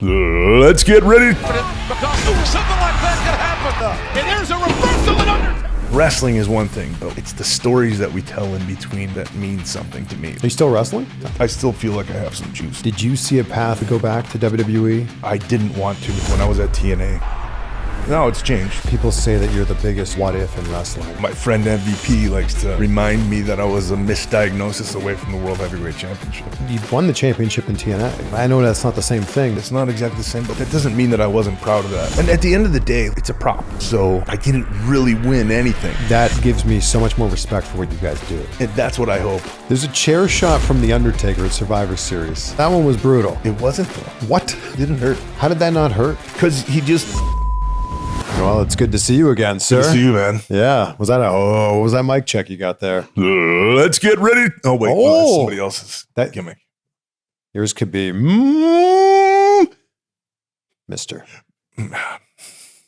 Let's get ready. Because something like that could happen. And there's a reversal in Undertaker. Wrestling is one thing, but it's the stories that we tell in between that mean something to me. Are you still wrestling? I still feel like I have some juice. Did you see a path to go back to WWE? I didn't want to when I was at TNA. Now it's changed. People say that you're the biggest what if in wrestling. My friend MVP likes to remind me that I was a misdiagnosis away from the World Heavyweight Championship. You won the championship in TNA. I know that's not the same thing. It's not exactly the same, but that doesn't mean that I wasn't proud of that. And at the end of the day, it's a prop. So I didn't really win anything. That gives me so much more respect for what you guys do. And that's what I hope. There's a chair shot from The Undertaker at Survivor Series. That one was brutal. It wasn't though. What? It didn't hurt. How did that not hurt? Because he just... Well, it's good to see you again, sir. Good to see you, man. Yeah. Was that what was that mic check you got there? Let's get ready. Oh, wait. No, that's somebody else's gimmick. Yours could be Mister.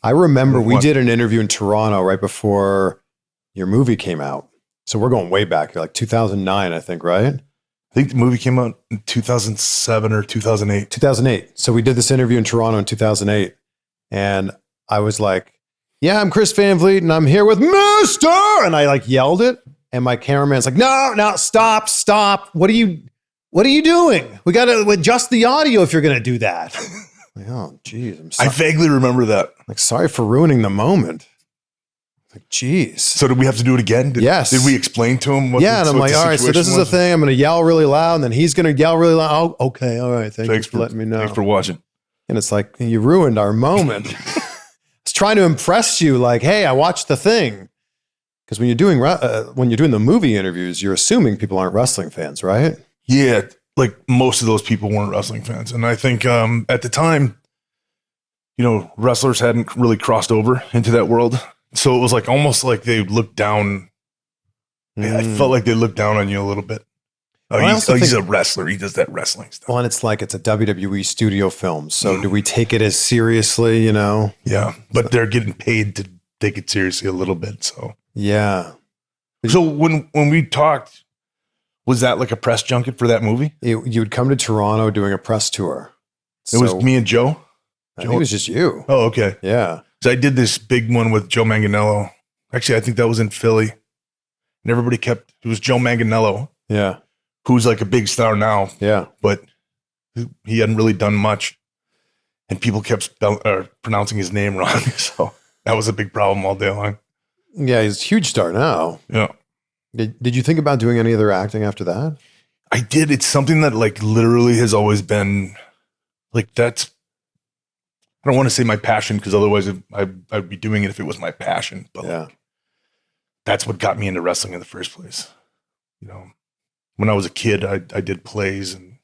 I remember we did an interview in Toronto right before your movie came out. So we're going way back. You're like 2009, I think, right? I think the movie came out in 2007 or 2008. 2008. So we did this interview in Toronto in 2008. And I was like, yeah, I'm Chris Van Vliet and I'm here with Mister. And I like yelled it. And my cameraman's like, no, stop. What are you doing? We got to adjust the audio if you're going to do that. Like, oh, geez. I'm sorry. I vaguely remember that. Like, sorry for ruining the moment. Like, geez. So did we have to do it again? Yes. Did we explain to him what and I'm like, all right, so this is the thing. I'm going to yell really loud and then he's going to yell really loud. Oh, okay. All right. Thanks for letting me know. Thanks for watching. And it's like, you ruined our moment. I was trying to impress you, like, hey, I watched the thing. Because when you're doing the movie interviews, you're assuming people aren't wrestling fans, right? Yeah, like most of those people weren't wrestling fans, and I think at the time, wrestlers hadn't really crossed over into that world, so it was like almost like they looked down. I felt like they looked down on you a little bit. He's a wrestler. He does that wrestling stuff. Well, and it's like it's a WWE studio film. So do we take it as seriously, Yeah, but they're getting paid to take it seriously a little bit. So yeah. So when we talked, was that like a press junket for that movie? You would come to Toronto doing a press tour. It was me and Joe? I think it was just you. Oh, okay. Yeah. So I did this big one with Joe Manganiello. Actually, I think that was in Philly. And everybody it was Joe Manganiello. Yeah. Who's like a big star now. Yeah. But he hadn't really done much. And people kept pronouncing his name wrong. So that was a big problem all day long. Yeah, he's a huge star now. Yeah. Did you think about doing any other acting after that? I did. It's something that like literally has always been like I don't want to say my passion because otherwise I'd be doing it if it was my passion. But yeah. That's what got me into wrestling in the first place. When I was a kid, I did plays and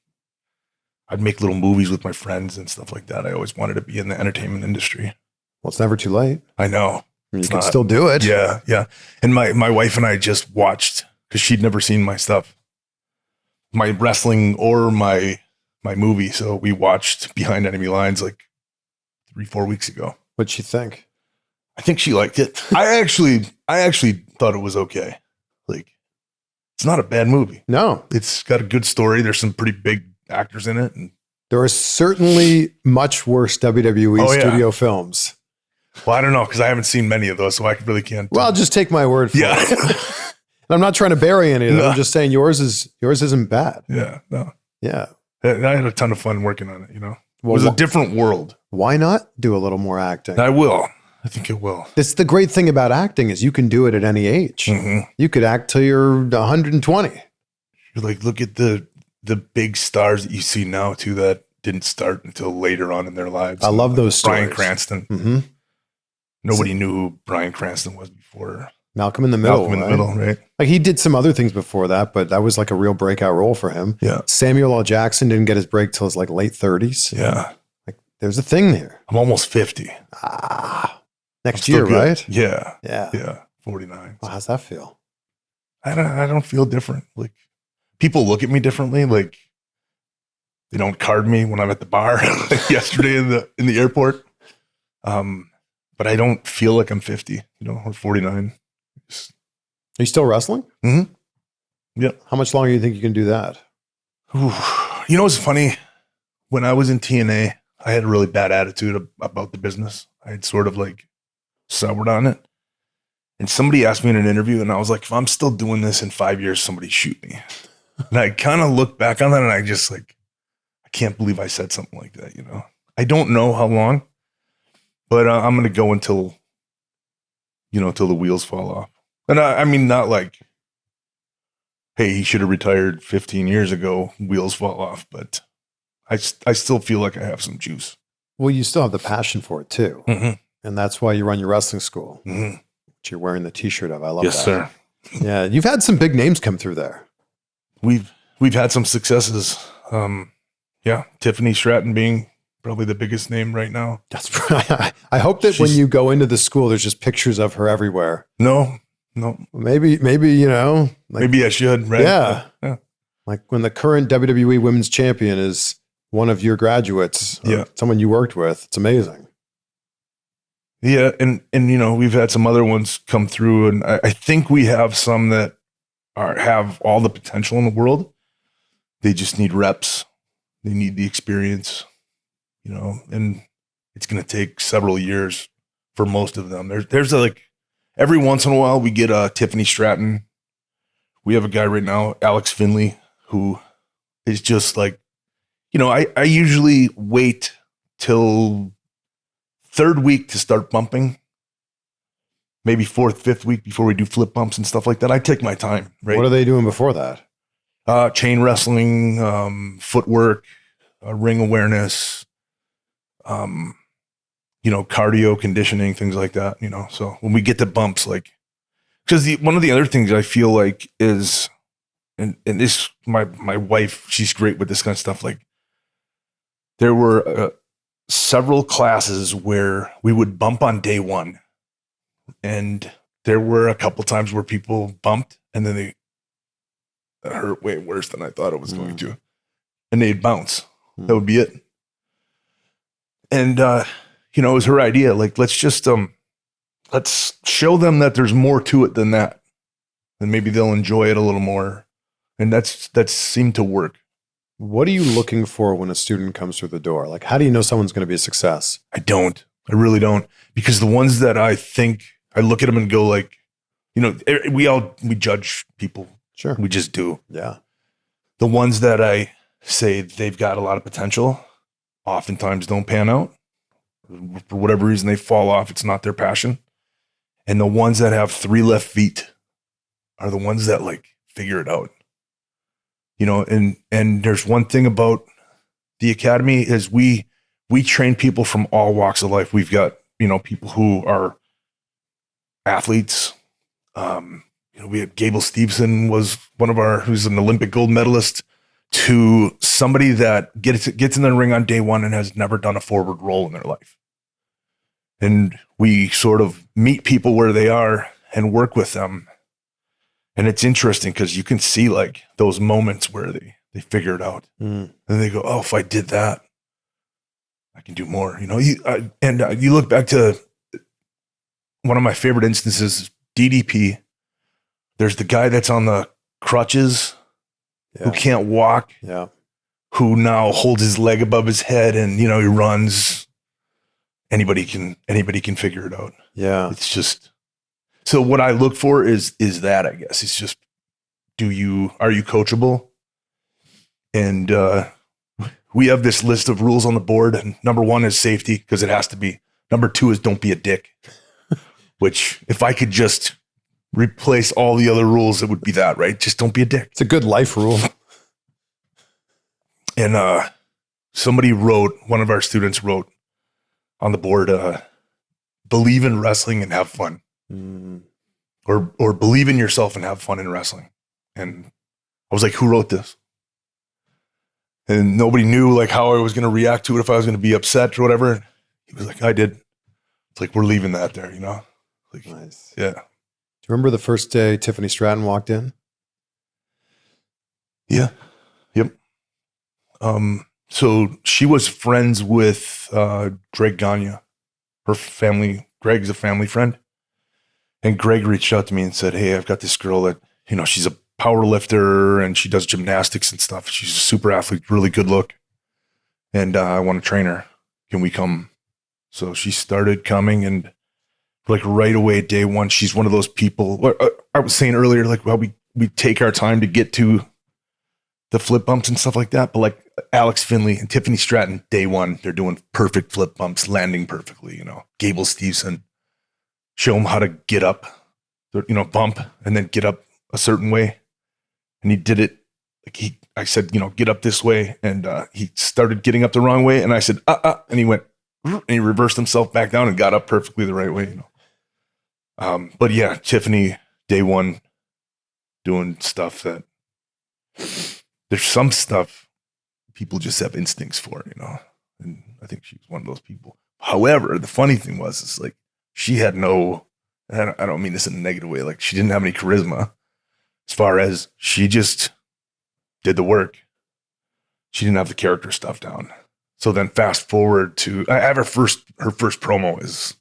I'd make little movies with my friends and stuff like that. I always wanted to be in the entertainment industry. Well, it's never too late. I know. You can still do it. Yeah, yeah. And my wife and I just watched, because she'd never seen my stuff, my wrestling or my movie. So we watched Behind Enemy Lines like 3-4 weeks ago. What'd she think? I think she liked it. I actually thought it was okay. Like, it's not a bad movie. No. It's got a good story. There's some pretty big actors in it. And there are certainly much worse WWE studio films. Well, I don't know, because I haven't seen many of those, so I really can't. Well, just take my word for it. And I'm not trying to bury any of them. I'm just saying yours isn't bad. Yeah, no. Yeah. I had a ton of fun working on it, Well, it was a different world. Why not do a little more acting? I will. I think it will. That's the great thing about acting is you can do it at any age. Mm-hmm. You could act till you're 120. You're like, look at the big stars that you see now, too, that didn't start until later on in their lives. I love those stories. Bryan Cranston. Mm-hmm. Nobody knew who Bryan Cranston was before. Malcolm in the Middle. Right? Like he did some other things before that, but that was like a real breakout role for him. Yeah. Samuel L. Jackson didn't get his break till his like late 30s. Yeah. Like there's a thing there. I'm almost 50. Next year, right? Yeah. Yeah. Yeah. 49. Well, how's that feel? I don't feel different. Like people look at me differently. Like they don't card me when I'm at the bar like yesterday in the airport. But I don't feel like I'm 50, or 49. Are you still wrestling? Mm-hmm. Yeah. How much longer do you think you can do that? It's funny. When I was in TNA, I had a really bad attitude about the business. I had sort of like soured on it. And somebody asked me in an interview, and I was like, if I'm still doing this in 5 years, somebody shoot me. And I kind of look back on that, and I just like, I can't believe I said something like that, you know? I don't know how long, but I'm going to go until, you know, till the wheels fall off. And I mean, not like, hey, he should have retired 15 years ago, wheels fall off, but I still feel like I have some juice. Well, you still have the passion for it too. Mm-hmm. And that's why you run your wrestling school, Mm-hmm. which you're wearing the t-shirt of. I love Yes, that. sir. Yeah. You've had some big names come through there. We've had some successes. Yeah, Tiffany Stratton being probably the biggest name right now. That's right. I hope that when you go into the school, there's just pictures of her everywhere. No. Maybe, you know, like, Maybe I should, right? yeah. Like when the current WWE Women's Champion is one of your graduates, or someone you worked with. It's amazing. Yeah, and you know, we've had some other ones come through, and I think we have some that have all the potential in the world. They just need reps. They need the experience, you know, and it's going to take several years for most of them. There's like every once in a while we get Tiffany Stratton. We have a guy right now, Alex Finley, who is just like, you know, I usually wait till third week to start bumping, maybe fourth, fifth week before we do flip bumps and stuff like that. I take my time, right? What are they doing before that? Chain wrestling, footwork, ring awareness, you know, cardio conditioning, things like that, you know. So when we get to bumps, like, because one of the other things I feel like is, and this, my wife, she's great with this kind of stuff. Like, there were several classes where we would bump on day one, and there were a couple times where people bumped and then they hurt way worse than I thought it was going to, and they'd bounce. That would be it. And you know, it was her idea. Like, let's just let's show them that there's more to it than that, and maybe they'll enjoy it a little more. And that seemed to work. What are you looking for when a student comes through the door? Like, how do you know someone's going to be a success? I really don't, because the ones that I think, I look at them and go like, you know, we judge people. Sure. We just do. Yeah. The ones that I say they've got a lot of potential oftentimes don't pan out. For whatever reason, they fall off. It's not their passion. And the ones that have 3 left feet are the ones that like figure it out. You know, and there's one thing about the academy is we train people from all walks of life. We've got, you know, people who are athletes. You know, we had Gable Steveson was who's an Olympic gold medalist, to somebody that gets in the ring on day one and has never done a forward roll in their life. And we sort of meet people where they are and work with them. And it's interesting because you can see like those moments where they figure it out. And they go, oh, if I did that, I can do more. You know, you look back to one of my favorite instances, DDP. There's the guy that's on the crutches, who can't walk, who now holds his leg above his head, and you know, he runs. Anybody can figure it out. Yeah. It's just, so what I look for is that, I guess. It's just, are you coachable? And we have this list of rules on the board, and number 1 is safety, because it has to be. Number 2 is don't be a dick. Which, if I could just replace all the other rules, it would be that, right? Just don't be a dick. It's a good life rule. And one of our students wrote on the board, believe in wrestling and have fun. Or believe in yourself and have fun in wrestling. And I was like, who wrote this? And nobody knew like how I was going to react to it, if I was going to be upset or whatever. And he was like, I did. It's like, we're leaving that there, you know? Like, nice. Yeah. Do you remember the first day Tiffany Stratton walked in? Yeah. Yep. So she was friends with Greg Gagne. Her family, Greg's a family friend. And Greg reached out to me and said, hey, I've got this girl that, you know, she's a power lifter and she does gymnastics and stuff. She's a super athlete, really good look. And I want to train her. can we come? So she started coming, and like right away, day one, she's one of those people. What I was saying earlier, like, well, we take our time to get to the flip bumps and stuff like that. But like Alex Finley and Tiffany Stratton, day one, they're doing perfect flip bumps, landing perfectly. Gable Steveson, show them how to get up, bump and then get up a certain way. And he did it. Like I said, get up this way. And he started getting up the wrong way. And I said, and he went, and he reversed himself back down and got up perfectly the right way. But yeah, Tiffany, day one, doing stuff that there's some stuff people just have instincts for, and I think she's one of those people. However, the funny thing is like she had no, I don't mean this in a negative way, like she didn't have any charisma as far as she just did the work. She didn't have the character stuff down. So then fast forward to, I have her first promo is,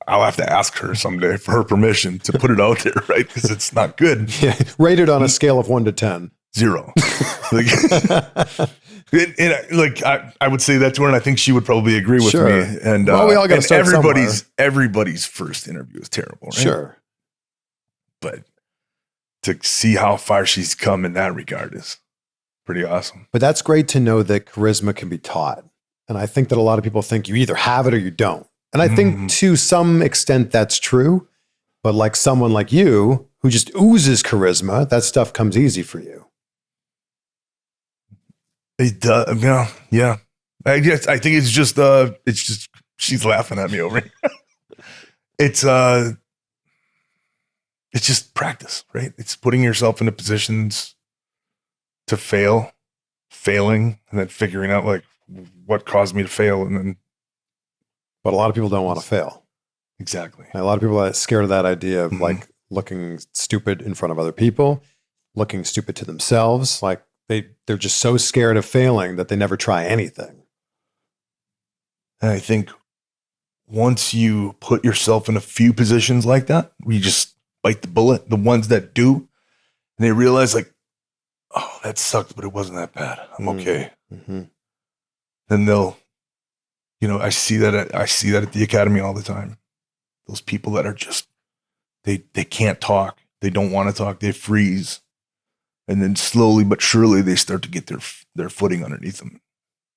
I'll have to ask her someday for her permission to put it out there, right? Because it's not good. Yeah, rated on a scale of 1 to 10. 0. I would say that to her, and I think she would probably agree with me. And we all got to start everybody's first interview is terrible, right? Sure. But to see how far she's come in that regard is pretty awesome. But that's great to know that charisma can be taught. And I think that a lot of people think you either have it or you don't. And I think to some extent that's true. But like someone like you who just oozes charisma, that stuff comes easy for you. It does. Yeah. I think it's just she's laughing at me over here. It's just practice, right? It's putting yourself into positions to failing, and then figuring out like what caused me to fail. And then, but a lot of people don't want to fail. Exactly. And a lot of people are scared of that idea of like looking stupid in front of other people, looking stupid to themselves. Like they're just so scared of failing that they never try anything. And I think once you put yourself in a few positions like that, where you just bite the bullet, the ones that do, and they realize like, oh, that sucked, but it wasn't that bad. I'm okay. Mm-hmm. Then they'll, I see that at the academy all the time. Those people that are just, they can't talk. They don't want to talk. They freeze. And then slowly but surely they start to get their footing underneath them.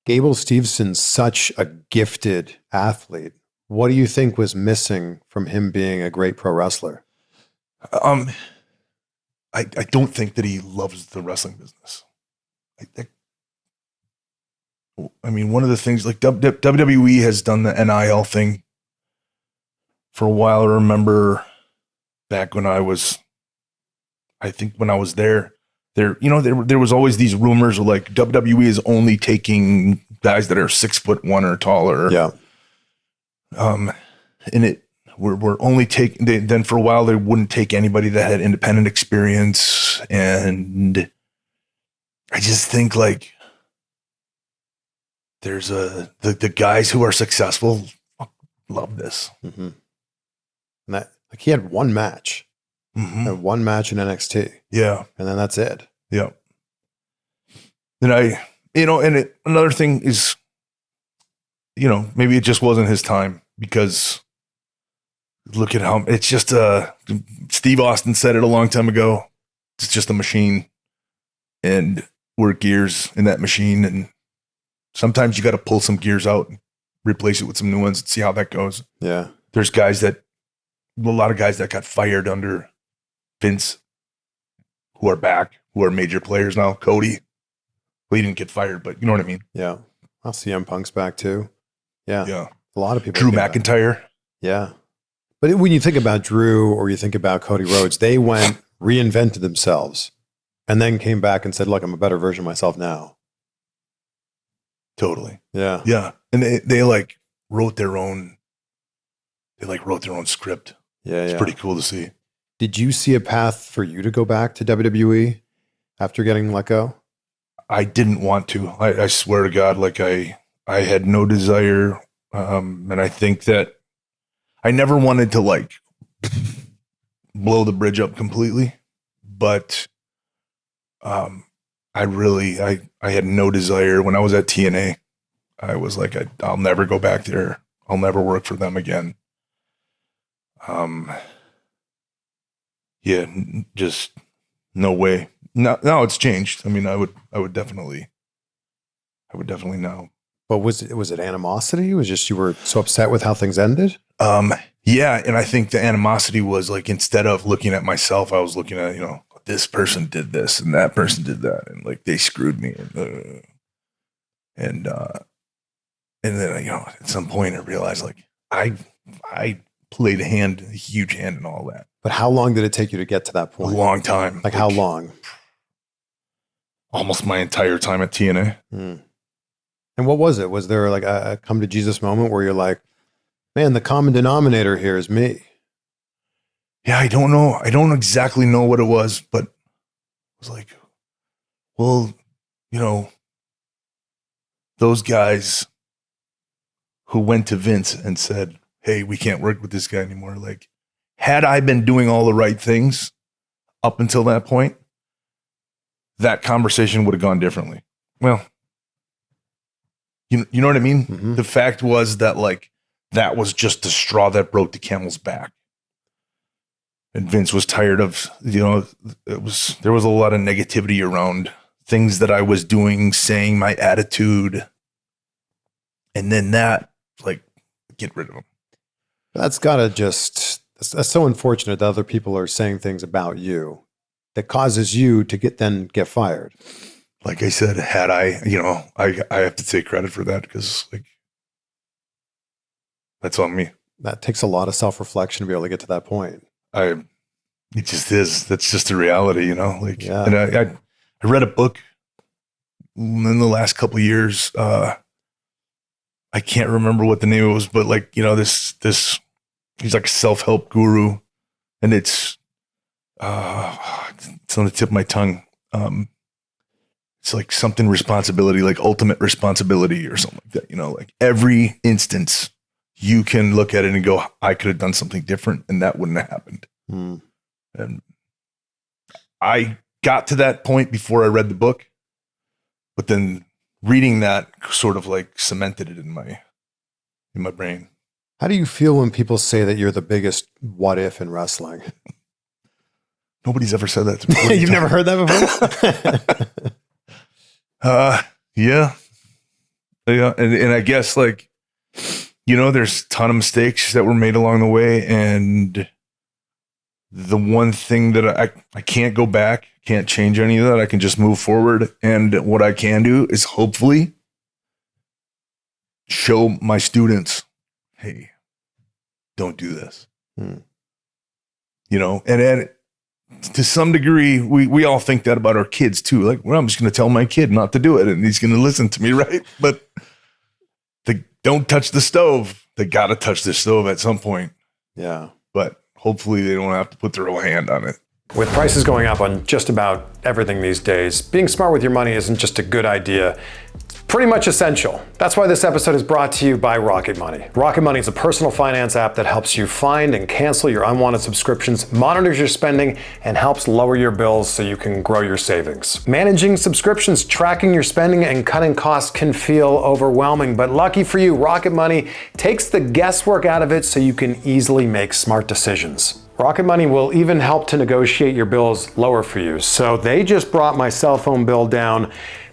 Gable Steveson's such a gifted athlete. What do you think was missing from him being a great pro wrestler? I don't think that he loves the wrestling business. I mean, one of the things like WWE has done the NIL thing for a while. I remember back when I was there, there was always these rumors of like WWE is only taking guys that are 6'1" or taller. Yeah. And we're only taking, then for a while they wouldn't take anybody that had independent experience. And I just think like there's the guys who are successful love this. Mm-hmm. And that, like, he had one match. Mm-hmm. Had one match in NXT. Yeah. And then that's it. Yeah. And another thing is, maybe it just wasn't his time, because look at how it's just, Steve Austin said it a long time ago. It's just a machine, and we're gears in that machine. And sometimes you got to pull some gears out and replace it with some new ones and see how that goes. Yeah. There's a lot of guys that got fired under Vince who are back, who are major players now. Cody, well, he didn't get fired, but you know what I mean? Yeah. I'll see CM Punk's back too. Yeah. Yeah. A lot of people. Drew McIntyre. Yeah. But when you think about Drew or you think about Cody Rhodes, they reinvented themselves and then came back and said, look, I'm a better version of myself now. Totally. Yeah. Yeah. And they wrote their own script. Yeah. It's pretty cool to see. Did you see a path for you to go back to WWE after getting let go? I didn't want to. I swear to God, like I had no desire. And I think that I never wanted to like blow the bridge up completely, but I had no desire when I was at TNA. I was like, I'll never go back there. I'll never work for them again. Yeah, just no way. Now it's changed. I mean, I would definitely now. But was it animosity? Was just you were so upset with how things ended? Yeah, and I think the animosity was like, instead of looking at myself, I was looking at, this person did this and that person did that, and like they screwed me, and then at some point I realized like I played a huge hand in all that. But how long did it take you to get to that point? A long time. Like how long? Almost my entire time at TNA. And what was it? Was there like a come to Jesus moment where you're like, man, the common denominator here is me? Yeah, I don't know. I don't exactly know what it was, but it was like, well, those guys who went to Vince and said, hey, we can't work with this guy anymore. Like, had I been doing all the right things up until that point, that conversation would have gone differently. Well, you know what I mean? Mm-hmm. The fact was that like, that was just the straw that broke the camel's back. And Vince was tired of, there was a lot of negativity around things that I was doing, saying, my attitude. And then that, like, get rid of him. That's that's so unfortunate that other people are saying things about you that causes you to get fired. Like I said, had I have to take credit for that, because like, that's on me. That takes a lot of self-reflection to be able to get to that point. It just is. That's just the reality, like, yeah. And I read a book in the last couple of years. I can't remember what the name of it was, but like, this, he's like a self-help guru, and it's on the tip of my tongue. It's like something responsibility, like ultimate responsibility or something like that, like every instance you can look at it and go, I could have done something different and that wouldn't have happened. And I got to that point before I read the book, but then reading that sort of like cemented it in my brain. How do you feel when people say that you're the biggest what if in wrestling? Nobody's ever said that to me. You've never heard that before? Yeah. And I guess like, there's a ton of mistakes that were made along the way. And the one thing that I can't go back, can't change any of that. I can just move forward. And what I can do is hopefully show my students, hey, don't do this. And to some degree, we all think that about our kids too. Like, well, I'm just going to tell my kid not to do it and he's going to listen to me, right? But they don't touch the stove. They got to touch the stove at some point. Yeah. But hopefully they don't have to put their whole hand on it. With prices going up on just about everything these days, being smart with your money isn't just a good idea. It's pretty much essential. That's why this episode is brought to you by Rocket Money. Rocket Money is a personal finance app that helps you find and cancel your unwanted subscriptions, monitors your spending, and helps lower your bills so you can grow your savings. Managing subscriptions, tracking your spending, and cutting costs can feel overwhelming, but lucky for you, Rocket Money takes the guesswork out of it so you can easily make smart decisions. Rocket Money will even help to negotiate your bills lower for you. So they just brought my cell phone bill down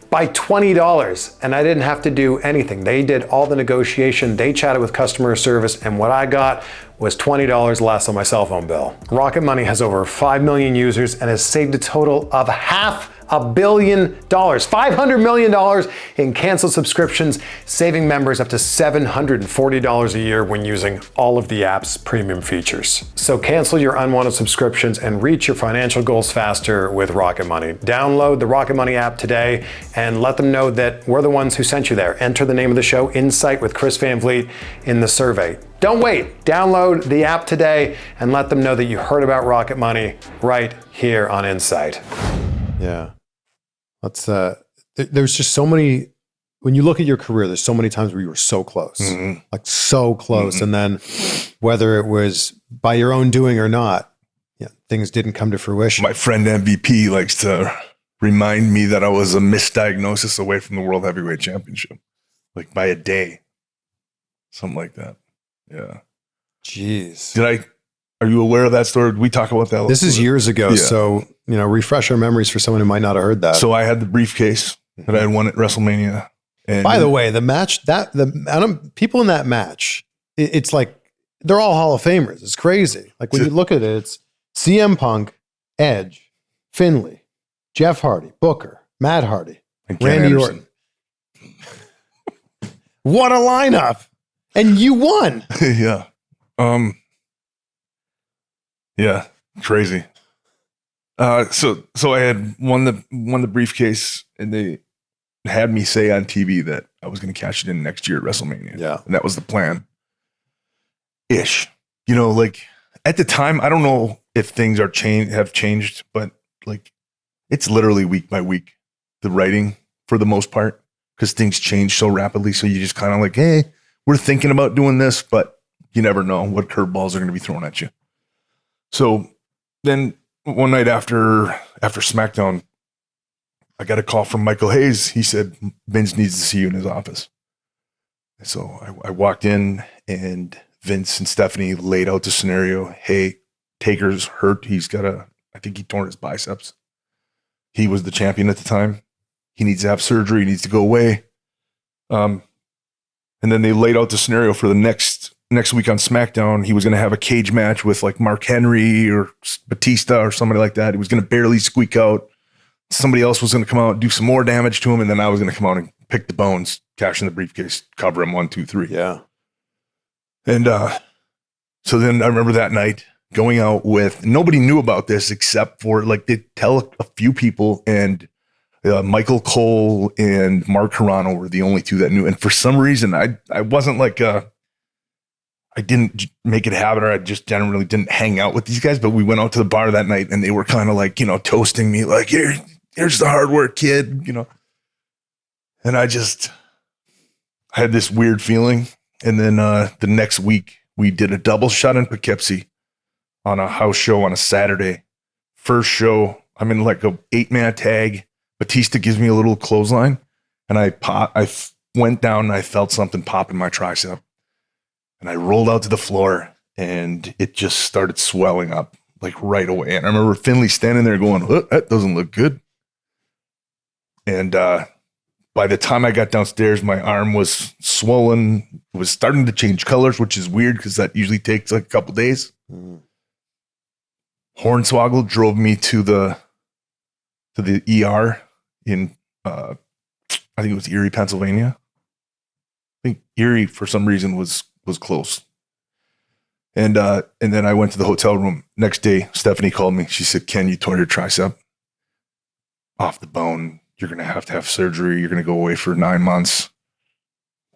by $20, and I didn't have to do anything. They did all the negotiation. They chatted with customer service, and what I got was $20 less on my cell phone bill. Rocket Money has over 5 million users and has saved a total of $500 million, $500 million in canceled subscriptions, saving members up to $740 a year when using all of the app's premium features. So cancel your unwanted subscriptions and reach your financial goals faster with Rocket Money. Download the Rocket Money app today and let them know that we're the ones who sent you there. Enter the name of the show, Insight with Chris Van Vliet, in the survey. Don't wait. Download the app today and let them know that you heard about Rocket Money right here on Insight. Yeah. There's just so many, when you look at your career, there's so many times where you were so close, like so close. And then whether it was by your own doing or not, things didn't come to fruition. My friend MVP likes to remind me that I was a misdiagnosis away from the World Heavyweight Championship. like by a day, something like that. Yeah. Jeez. Are you aware of that story? Did we talk about that? This is years ago. Yeah. So, refresh our memories for someone who might not have heard that. So I had the briefcase that I had won at WrestleMania. And by the way, the match people in that match, it's like, they're all Hall of Famers. It's crazy. Like when you look at it, it's CM Punk, Edge, Finlay, Jeff Hardy, Booker, Matt Hardy, and Ken Randy Anderson. Orton. What a lineup. And you won. Yeah. Yeah, crazy. So I had won the briefcase, and they had me say on TV that I was going to cash it in next year at WrestleMania. Yeah. And that was the plan. Ish. Like at the time, I don't know if things have changed, but like it's literally week by week, the writing for the most part, because things change so rapidly. So you just kind of like, hey, we're thinking about doing this, but you never know what curveballs are going to be thrown at you. So then one night after SmackDown, I got a call from Michael Hayes. He said, Vince needs to see you in his office. And so I walked in, and Vince and Stephanie laid out the scenario. Hey, Taker's hurt. I think he torn his biceps. He was the champion at the time. He needs to have surgery. He needs to go away. And then they laid out the scenario for the next week on SmackDown. He was going to have a cage match with like Mark Henry or Batista or somebody like that. He was going to barely squeak out. Somebody else was going to come out and do some more damage to him. And then I was going to come out and pick the bones, cash in the briefcase, cover him 1, 2, 3. Yeah. And so then I remember that night going out with, nobody knew about this except for like they tell a few people, and Michael Cole and Mark Carrano were the only two that knew. And for some reason, I wasn't like I didn't make it a habit, or I just generally didn't hang out with these guys. But we went out to the bar that night, and they were kind of like, toasting me like, here's the hard work kid, And I had this weird feeling. And then the next week, we did a double shot in Poughkeepsie on a house show on a Saturday. First show, I'm in like a 8-man tag. Batista gives me a little clothesline, and I went down and I felt something pop in my tricep. And I rolled out to the floor, and it just started swelling up like right away. And I remember Finlay standing there going, oh, that doesn't look good. And by the time I got downstairs, my arm was swollen, was starting to change colors, which is weird because that usually takes like a couple days. Hornswoggle drove me to the ER in, I think it was Erie, Pennsylvania. I think Erie, for some reason, was close. And then I went to the hotel room. Next day, Stephanie called me. She said, Ken, you tore your tricep off the bone. You're going to have surgery. You're going to go away for 9 months.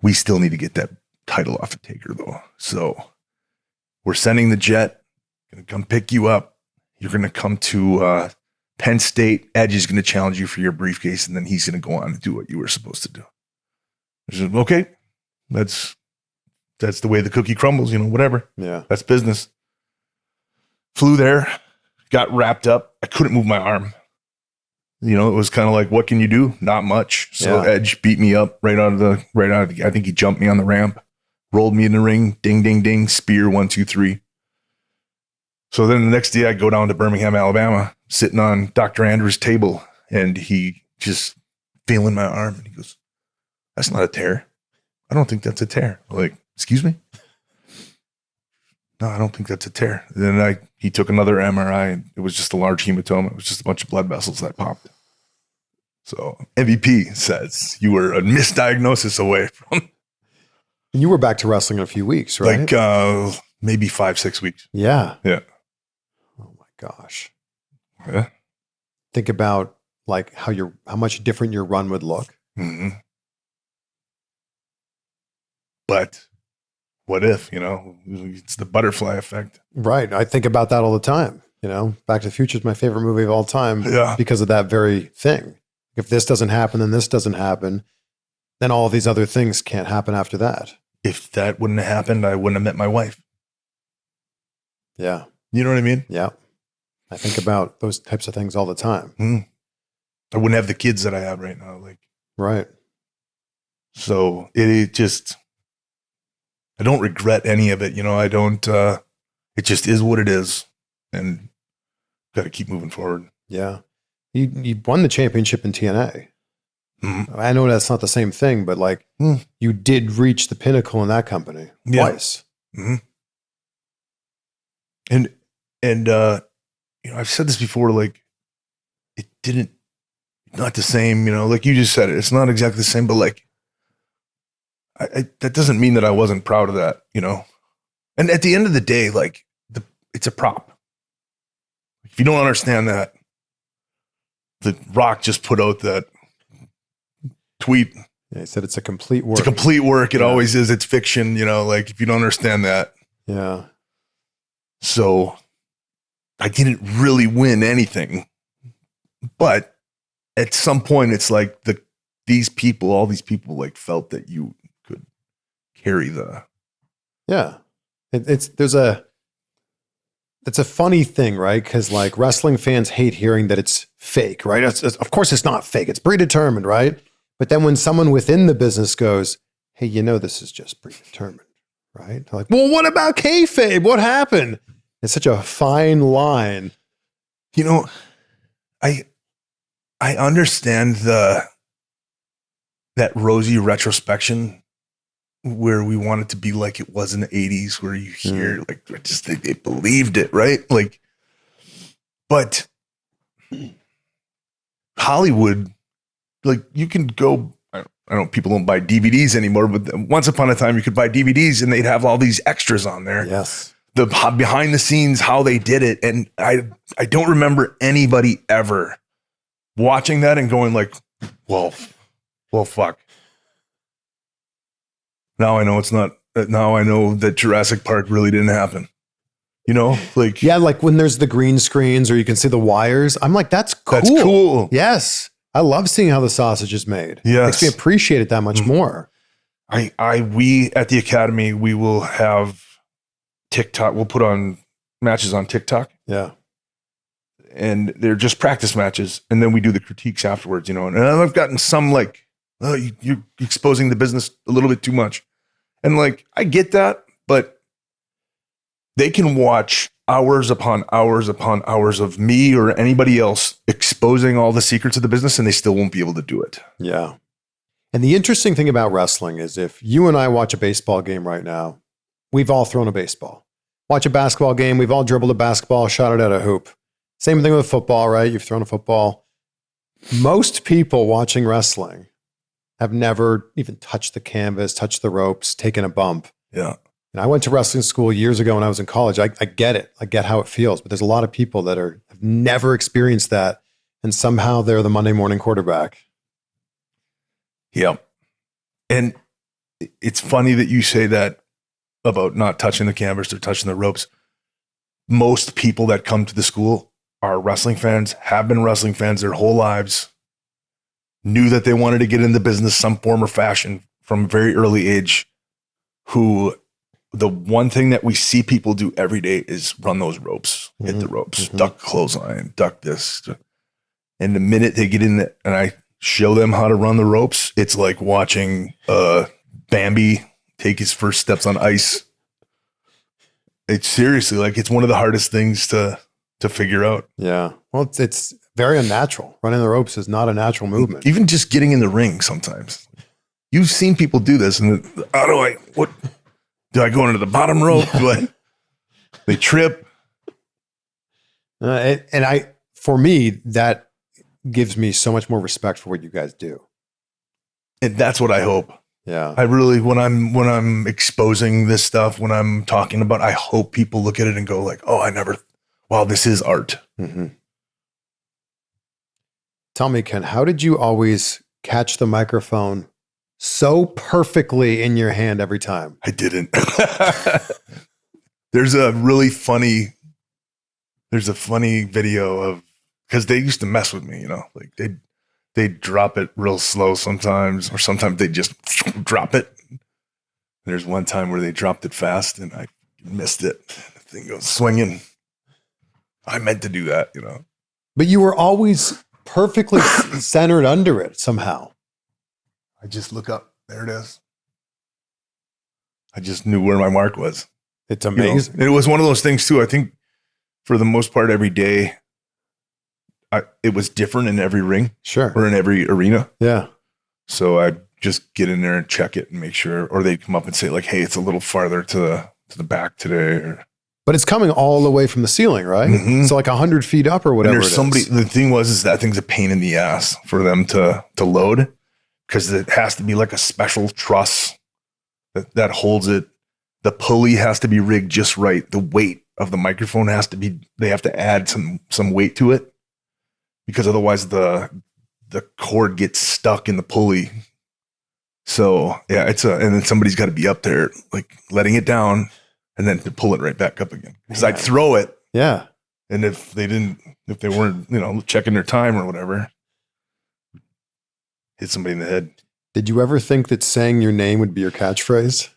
We still need to get that title off of Taker, though. So we're sending the jet. Going to come pick you up. You're going to come to Penn State. Edge is going to challenge you for your briefcase, and then he's going to go on and do what you were supposed to do. I said, okay, that's the way the cookie crumbles, whatever. Yeah. That's business. Flew there, got wrapped up. I couldn't move my arm. It was kind of like, what can you do? Not much. So Yeah. Edge beat me up right out of the, I think he jumped me on the ramp, rolled me in the ring, ding, ding, ding, spear, 1, 2, 3. So then the next day I go down to Birmingham, Alabama, sitting on Dr. Andrews' table, and he just feeling my arm, and he goes, that's not a tear. I don't think that's a tear. I'm like, excuse me? No, I don't think that's a tear. Then he took another MRI, and it was just a large hematoma. It was just a bunch of blood vessels that popped. So MVP says you were a misdiagnosis away from. And you were back to wrestling in a few weeks, right? Like maybe 5-6 weeks. Yeah. Yeah. Oh my gosh. Yeah. Think about like how much different your run would look. Mm-hmm. But what if, it's the butterfly effect. Right. I think about that all the time. Back to the Future is my favorite movie of all time because of that very thing. If this doesn't happen, then this doesn't happen. Then all of these other things can't happen after that. If that wouldn't have happened, I wouldn't have met my wife. Yeah. You know what I mean? Yeah. I think about those types of things all the time. I wouldn't have the kids that I have right now. Like, right. So it just, I don't regret any of it. I don't, it just is what it is, and got to keep moving forward. Yeah. You won the championship in TNA. Mm-hmm. I know that's not the same thing, but like you did reach the pinnacle in that company twice. Mm-hmm. And I've said this before, like not the same, like you just said it. It's not exactly the same, but like, that doesn't mean that I wasn't proud of that, And at the end of the day, like it's a prop. If you don't understand that, The Rock just put out that tweet. Yeah, he said it's a complete work. It's a complete work. It always is. It's fiction, like if you don't understand that. Yeah. So I didn't really win anything. But at some point it's like all these people like felt that you could carry the. Yeah. It's a funny thing, right? Because like wrestling fans hate hearing that it's fake, right? Of course it's not fake. It's predetermined, right? But then when someone within the business goes, hey, this is just predetermined, right? They're like, well, what about kayfabe? What happened? It's such a fine line. I understand that rosy retrospection where we want it to be like it was in the 80s, where you hear like just they believed it, right? Like, but Hollywood, like you can go, I don't know, people don't buy DVDs anymore, but once upon a time you could buy DVDs and they'd have all these extras on there. Yes. The behind the scenes, how they did it. And I don't remember anybody ever watching that and going like, well, fuck. Now I know it's not. Now I know that Jurassic Park really didn't happen. Like like when there's the green screens or you can see the wires. I'm like, that's cool. That's cool. Yes, I love seeing how the sausage is made. Yes, makes me appreciate it that much more. We at the Academy, we will have TikTok. We'll put on matches on TikTok. Yeah, and they're just practice matches, and then we do the critiques afterwards. And I've gotten some like, oh, you're exposing the business a little bit too much. And like, I get that, but they can watch hours upon hours upon hours of me or anybody else exposing all the secrets of the business, and they still won't be able to do it. Yeah. And the interesting thing about wrestling is if you and I watch a baseball game right now, we've all thrown a baseball. Watch a basketball game, we've all dribbled a basketball, shot it at a hoop. Same thing with football, right? You've thrown a football. Most people watching wrestling have never even touched the canvas, touched the ropes, taken a bump. Yeah. And I went to wrestling school years ago when I was in college. I get it. I get how it feels. But there's a lot of people that have never experienced that. And somehow they're the Monday morning quarterback. Yeah. And it's funny that you say that about not touching the canvas or touching the ropes. Most people that come to the school are wrestling fans, have been wrestling fans their whole lives, knew that they wanted to get in the business some form or fashion from a very early age, who the one thing that we see people do every day is run those ropes, hit the ropes, duck clothesline, duck this. And the minute they get in it and I show them how to run the ropes, it's like watching Bambi take his first steps on ice. It's seriously like, it's one of the hardest things to figure out. Yeah. Well, it's very unnatural. Running the ropes is not a natural movement. Even just getting in the ring sometimes. You've seen people do this, and do I go into the bottom rope? They trip? For me, that gives me so much more respect for what you guys do. And that's what I hope. Yeah. I really, when I'm exposing this stuff, when I'm talking about, I hope people look at it and go like, oh, wow, this is art. Mm-hmm. Tell me, Ken, how did you always catch the microphone so perfectly in your hand every time? I didn't. There's a funny video of, because they used to mess with me, like they'd drop it real slow sometimes, or sometimes they just drop it. There's one time where they dropped it fast and I missed it. The thing goes swinging. I meant to do that, But you were always perfectly centered under it somehow. I just look up There it is. I just knew where my mark was. It's amazing. It was one of those things too. I think for the most part, every day, it was different in every ring. Sure. Or in every arena. Yeah. So I'd just get in there and check it and make sure, or they'd come up and say like, hey, it's a little farther to the back today. Or, but it's coming all the way from the ceiling, right? Mhm. So like 100 feet up or whatever. And there's somebody, the thing is that thing's a pain in the ass for them to load, because it has to be like a special truss that holds it. The pulley has to be rigged just right. The weight of the microphone they have to add some weight to it, because otherwise the cord gets stuck in the pulley. So yeah, and then somebody's got to be up there like letting it down and then to pull it right back up again. Because I'd throw it. Yeah. And if they weren't, checking their time or whatever, hit somebody in the head. Did you ever think that saying your name would be your catchphrase?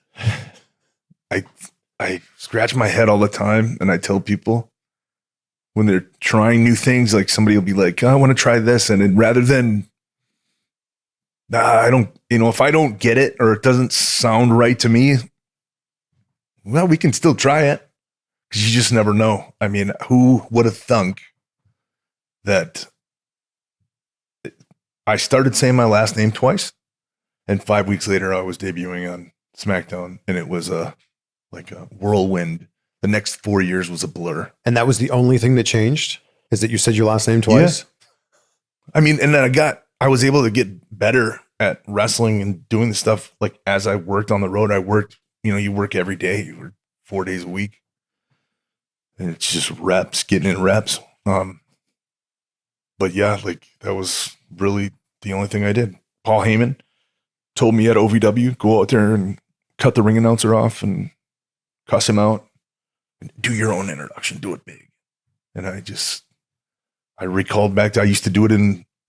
I scratch my head all the time, and I tell people when they're trying new things, like somebody will be like, I want to try this. And then rather than, I don't, if I don't get it or it doesn't sound right to me, well, we can still try it, because you just never know. I mean, who would have thunk that I started saying my last name twice, and 5 weeks later I was debuting on SmackDown, and it was like a whirlwind. The next 4 years was a blur. And that was the only thing that changed? Is that you said your last name twice? Yeah. I mean, and then I was able to get better at wrestling and doing the stuff. Like as I worked on the road, I worked, you work every day. You work 4 days a week. And it's just reps, getting in reps. But yeah, like that was really the only thing I did. Paul Heyman told me at OVW, go out there and cut the ring announcer off and cuss him out. And do your own introduction. Do it big. And I recalled back to, I used to do it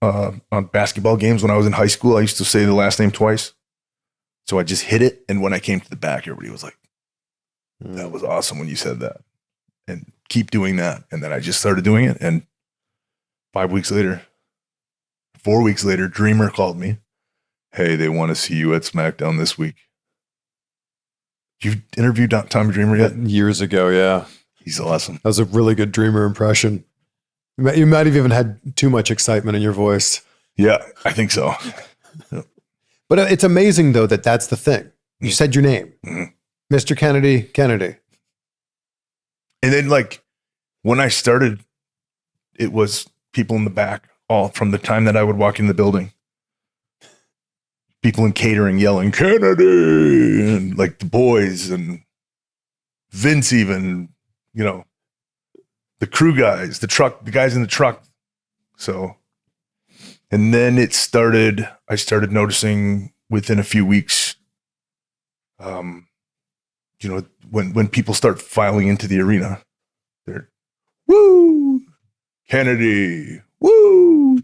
on basketball games when I was in high school. I used to say the last name twice. So I just hit it. And when I came to the back, everybody was like, that was awesome when you said that. And keep doing that. And then I just started doing it. And 4 weeks later, Dreamer called me. Hey, they want to see you at SmackDown this week. You've interviewed Tommy Dreamer yet? Years ago, yeah. He's awesome. That was a really good Dreamer impression. You might have even had too much excitement in your voice. Yeah, I think so. But it's amazing, though, that's the thing. You said your name. Mm-hmm. Mr. Kennedy. And then, like, when I started, it was people in the back, all from the time that I would walk in the building. People in catering yelling, Kennedy, and like the boys and Vince even, the crew guys, the guys in the truck. So, and then I started noticing within a few weeks, when people start filing into the arena, they're, woo, Kennedy, woo.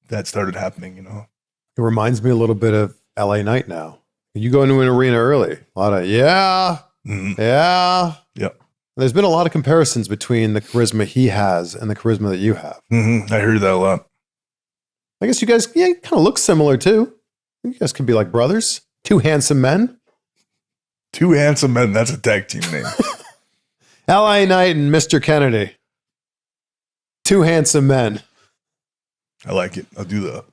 That started happening, It reminds me a little bit of LA Knight now. You go into an arena early. A lot of, yeah. Yep. There's been a lot of comparisons between the charisma he has and the charisma that you have. Mm-hmm. I heard that a lot. I guess you guys, kind of look similar too. You guys could be like brothers. Two handsome men. Two handsome men. That's a tag team name. LA Knight and Mr. Kennedy. Two handsome men. I like it. I'll do that.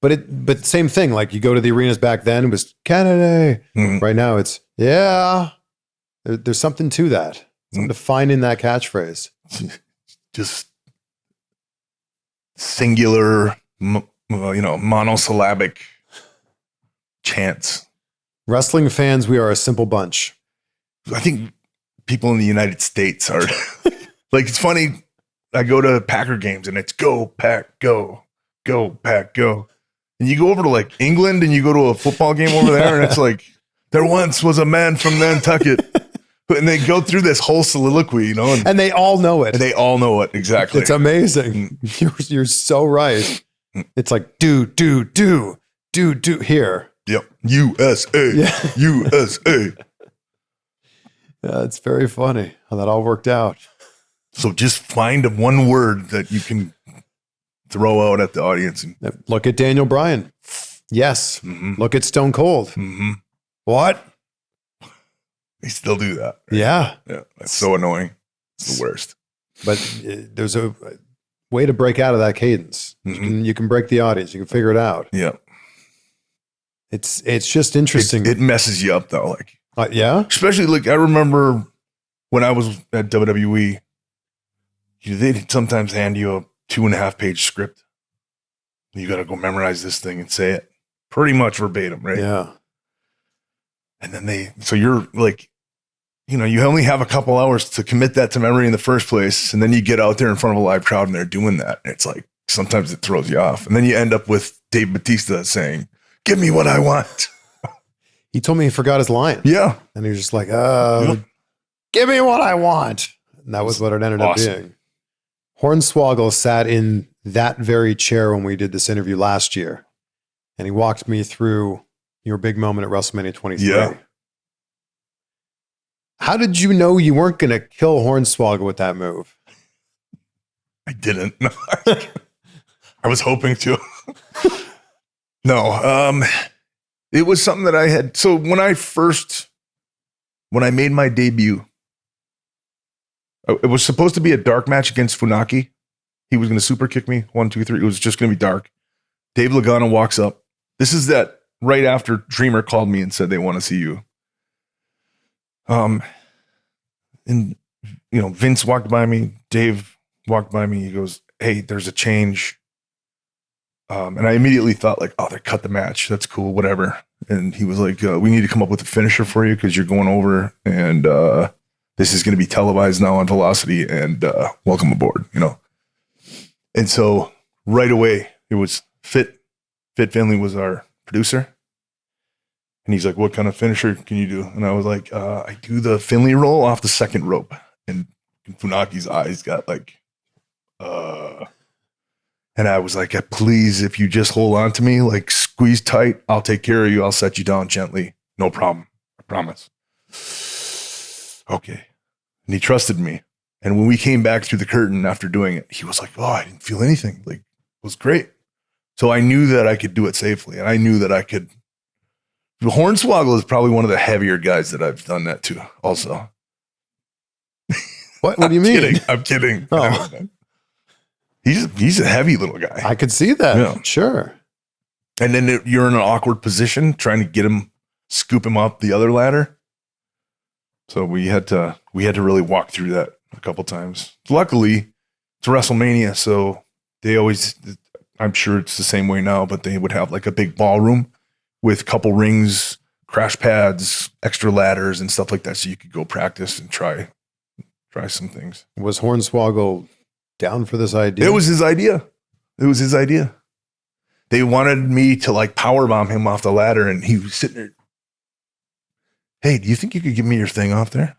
But same thing. Like you go to the arenas back then, it was Kennedy. Mm-hmm. Right now, it's There's something to that. Something to find in that catchphrase. Just singular, monosyllabic chants. Wrestling fans, we are a simple bunch. I think people in the United States are like, it's funny. I go to Packer games and it's go, Pack, go, Pack, go. And you go over to like England and you go to a football game over there and it's like, there once was a man from Nantucket. And they go through this whole soliloquy, and they all know it. And they all know it. Exactly. It's amazing. You're so right. It's like, do here. Yep. USA. Yeah. USA. Yeah, it's very funny how that all worked out. So just find one word that you can throw out at the audience. Look at Daniel Bryan. Yes. Mm-hmm. Look at Stone Cold. Mm-hmm. What? They still do that. Yeah. Yeah. That's so annoying. It's the worst. But there's a way to break out of that cadence. Mm-hmm. You can break the audience. You can figure it out. Yeah. It's just interesting. It messes you up though. Like, yeah. especially like I remember when I was at WWE, they'd sometimes hand you a 2.5-page script. You got to go memorize this thing and say it pretty much verbatim, right? Yeah. And then so you're like, you only have a couple hours to commit that to memory in the first place. And then you get out there in front of a live crowd and they're doing that. And it's like, sometimes it throws you off. And then you end up with Dave Batista saying, "Give me what I want." He told me he forgot his line. Yeah. And he was just like, give me what I want. And that was what it ended up being. Hornswoggle sat in that very chair when we did this interview last year. And he walked me through your big moment at WrestleMania 23. Yeah. How did you know you weren't going to kill Hornswoggle with that move? I didn't. No. I was hoping to. No. It was something that I had. So when I made my debut, it was supposed to be a dark match against Funaki. He was going to super kick me 1, 2, 3. It was just going to be dark. Dave Lagana walks up. This is that right after Dreamer called me and said they want to see you. And Vince walked by me. Dave walked by me. He goes, "Hey, there's a change." And I immediately thought like, "Oh, they cut the match. That's cool, whatever." And he was like, "We need to come up with a finisher for you because you're going over, and this is going to be televised now on Velocity, and welcome aboard." And so right away, it was Fit Finley was our producer. And he's like, "What kind of finisher can you do?" And I was like, "I do the Finley roll off the second rope." And Funaki's eyes got like, and I was like, "Please, if you just hold on to me, like squeeze tight, I'll take care of you. I'll set you down gently. No problem. I promise." Okay. And he trusted me. And when we came back through the curtain after doing it, he was like, "Oh, I didn't feel anything. Like, it was great." So I knew that I could do it safely. And I knew that I could. Hornswoggle is probably one of the heavier guys that I've done that to also. What do you mean? I'm kidding. Oh. He's a heavy little guy. I could see that. Yeah. Sure. And then you're in an awkward position trying to get him, scoop him up the other ladder. So we had to really walk through that a couple times. Luckily, it's WrestleMania, so they always, I'm sure it's the same way now, but they would have like a big ballroom with a couple rings, crash pads, extra ladders and stuff like that. So you could go practice and try some things. Was Hornswoggle down for this idea? It was his idea. They wanted me to like powerbomb him off the ladder, and he was sitting there. "Hey, do you think you could give me your thing off there?"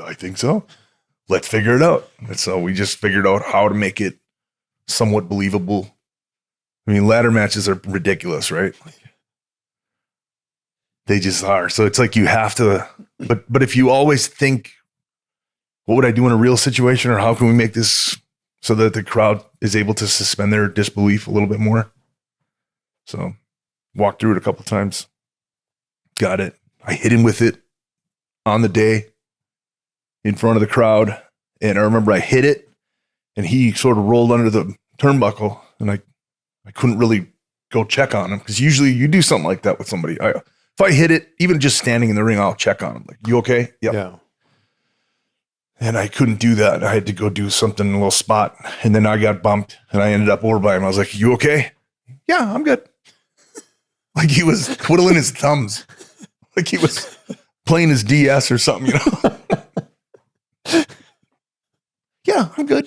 "I think so. Let's figure it out." And so we just figured out how to make it somewhat believable. I mean, ladder matches are ridiculous, right? They just are. So it's like you have to, but if you always think, what would I do in a real situation, or how can we make this so that the crowd is able to suspend their disbelief a little bit more? So walked through it a couple times. Got it. I hit him with it on the day in front of the crowd. And I remember I hit it and he sort of rolled under the turnbuckle, and I couldn't really go check on him, because usually you do something like that with somebody. If I hit it, even just standing in the ring, I'll check on him. Like, "You okay?" Yep. Yeah. And I couldn't do that. I had to go do something in a little spot. And then I got bumped and I ended up over by him. I was like, "You okay?" "Yeah, I'm good." Like he was twiddling his thumbs. Like he was playing his DS or something, "Yeah, I'm good.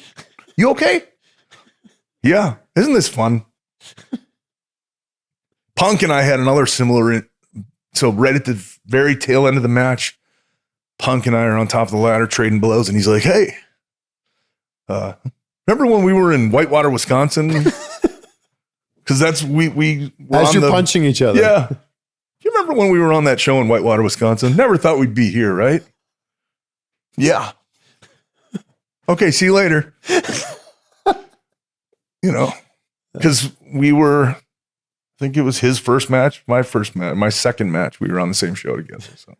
You okay?" "Yeah. Isn't this fun?" Punk and I had another similar. So right at the very tail end of the match, Punk and I are on top of the ladder trading blows, and he's like, "Hey, remember when we were in Whitewater, Wisconsin?" Because that's we were as you're punching each other. Yeah. "Do you remember when we were on that show in Whitewater, Wisconsin? Never thought we'd be here, right?" "Yeah." "Okay, see you later." Because we were think it was his first match, my first match, my second match. We were on the same show together. So.